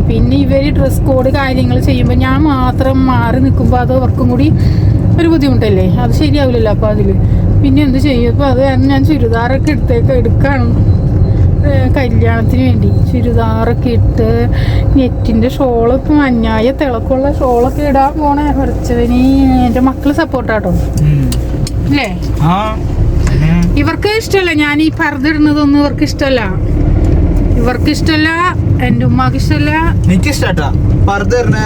പിന്നെ ഇവർ ഡ്രസ് കോഡ് കാര്യങ്ങൾ ചെയ്യുമ്പോൾ ഞാൻ മാത്രം മാറി നിൽക്കുമ്പോൾ അത് അവർക്കും കൂടി ഒരു ബുദ്ധിമുട്ടല്ലേ? അത് ശരിയാവില്ലല്ലോ. അപ്പോൾ അതിൽ പിന്നെ എന്ത് ചെയ്യും? അപ്പോൾ അത് ഞാൻ ചുരിദാറൊക്കെ എടുക്കുകയാണ് കല്യാണത്തിന് വേണ്ടി. ചുരിദാറൊക്കെ ഇട്ട് നെറ്റിൻ്റെ ഷോളൊക്കെ മഞ്ഞായ തിളക്കമുള്ള ഷോളൊക്കെ ഇടാൻ പോണേ. കുറച്ചവന് എൻ്റെ മക്കൾ സപ്പോർട്ടാട്ടോ അല്ലേ? ഇവർക്ക് ഇഷ്ടമല്ല ഞാൻ ഈ പർദ്ദ ഇടുന്നതൊന്നും. ഇവർക്ക് ഇഷ്ടമല്ല, ഇവർക്ക് ഇഷ്ടമല്ല, എൻ്റെ ഉമ്മാക്ക് ഇഷ്ടമല്ല. എനിക്ക് ഇഷ്ടാ പർദ്ദ ഇടണ.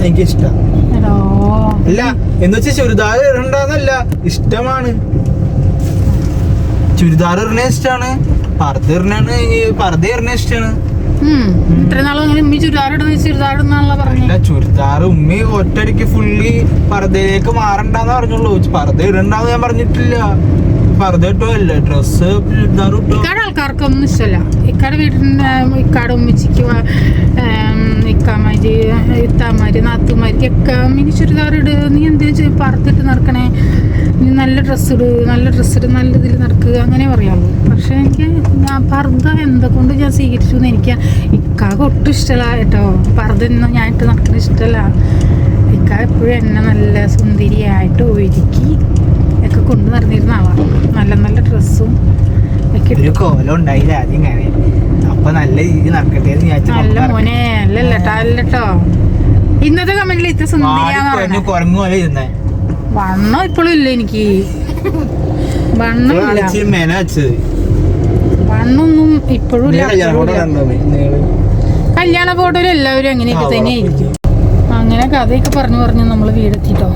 എനിക്ക് ഇഷ്ടം അല്ല എന്ന് വെച്ചാൽ ചുരിദാർ ഇടണ്ടെന്നല്ല, ഇഷ്ടമാണ്. ചുരിദാർ ഇടണ ഇഷ്ടമാണ്, പർദ്ദ ഇടണ ഇഷ്ടമാണ്. ഇത്ര നാളും അങ്ങനെ ഉമ്മി ചുരിദാർ ഇടുന്നാണല്ലോ പറഞ്ഞത്. ചുരിദാർ ഉമ്മി ഒറ്റയടിക്ക് ഫുള്ളി പർദ്ദയിലേക്ക് മാറണ്ടെന്ന് പറഞ്ഞുള്ളൂ. പർദ്ദ ഇടണ്ടെന്ന് ഞാൻ പറഞ്ഞിട്ടില്ല. പർദ്ദ ഇട്ടോല്ല, ഡ്രസ്സ് ചുരിദാർ ഇട്ടോ. ഇക്കാടെ ആൾക്കാർക്കൊന്നും ഇഷ്ടമല്ല. ഇക്കാടെ വീട്ടിൻ്റെ ഇക്കാടെ ഉമ്മച്ചിക്ക് ഇക്കാമാര് ഇത്താമാര് നാത്തുമാർക്കൊക്കെ മിനി ചുരിദാർ ഇട്, നീ എന്ത് പർദ്ദിട്ട് നടക്കണേ, നീ നല്ല ഡ്രസ്സ് ഇട്, നല്ല ഇതിൽ നടക്കുക, അങ്ങനെ പറയാമല്ലോ. പക്ഷെ എനിക്ക് ഞാൻ പർദ്ദ എന്തൊകൊണ്ട് ഞാൻ സ്വീകരിച്ചു എന്ന് എനിക്ക് ഇക്കാക്ക് ഒട്ടും ഇഷ്ടമല്ല കേട്ടോ. പർദ്ദ ഒന്നും ഞാൻ ഇട്ട് നടക്കുന്ന ഇഷ്ടമല്ല. ഇക്ക എപ്പോഴും എന്നെ നല്ല സുന്ദരിയായിട്ട് ഒരുക്കി ഒക്കെ കൊണ്ട് നടന്നിരുന്ന ആളാണ്. നല്ല ഡ്രസ്സും നല്ല മോനെ അല്ലല്ലോ. ഇന്നത്തെ കമന്റിൽ ഇത്ര സുന്ദരിയാന്ന് വണ്ണം ഇപ്പോഴും ഇല്ല എനിക്ക്. വണ്ണമൊന്നും ഇപ്പോഴും ഇല്ല. കല്യാണ ഫോട്ടോയിൽ എല്ലാവരും അങ്ങനെയൊക്കെ തന്നെയായിരിക്കും. അങ്ങനെ കഥയൊക്കെ പറഞ്ഞു നമ്മൾ വീടെത്തിട്ടോ.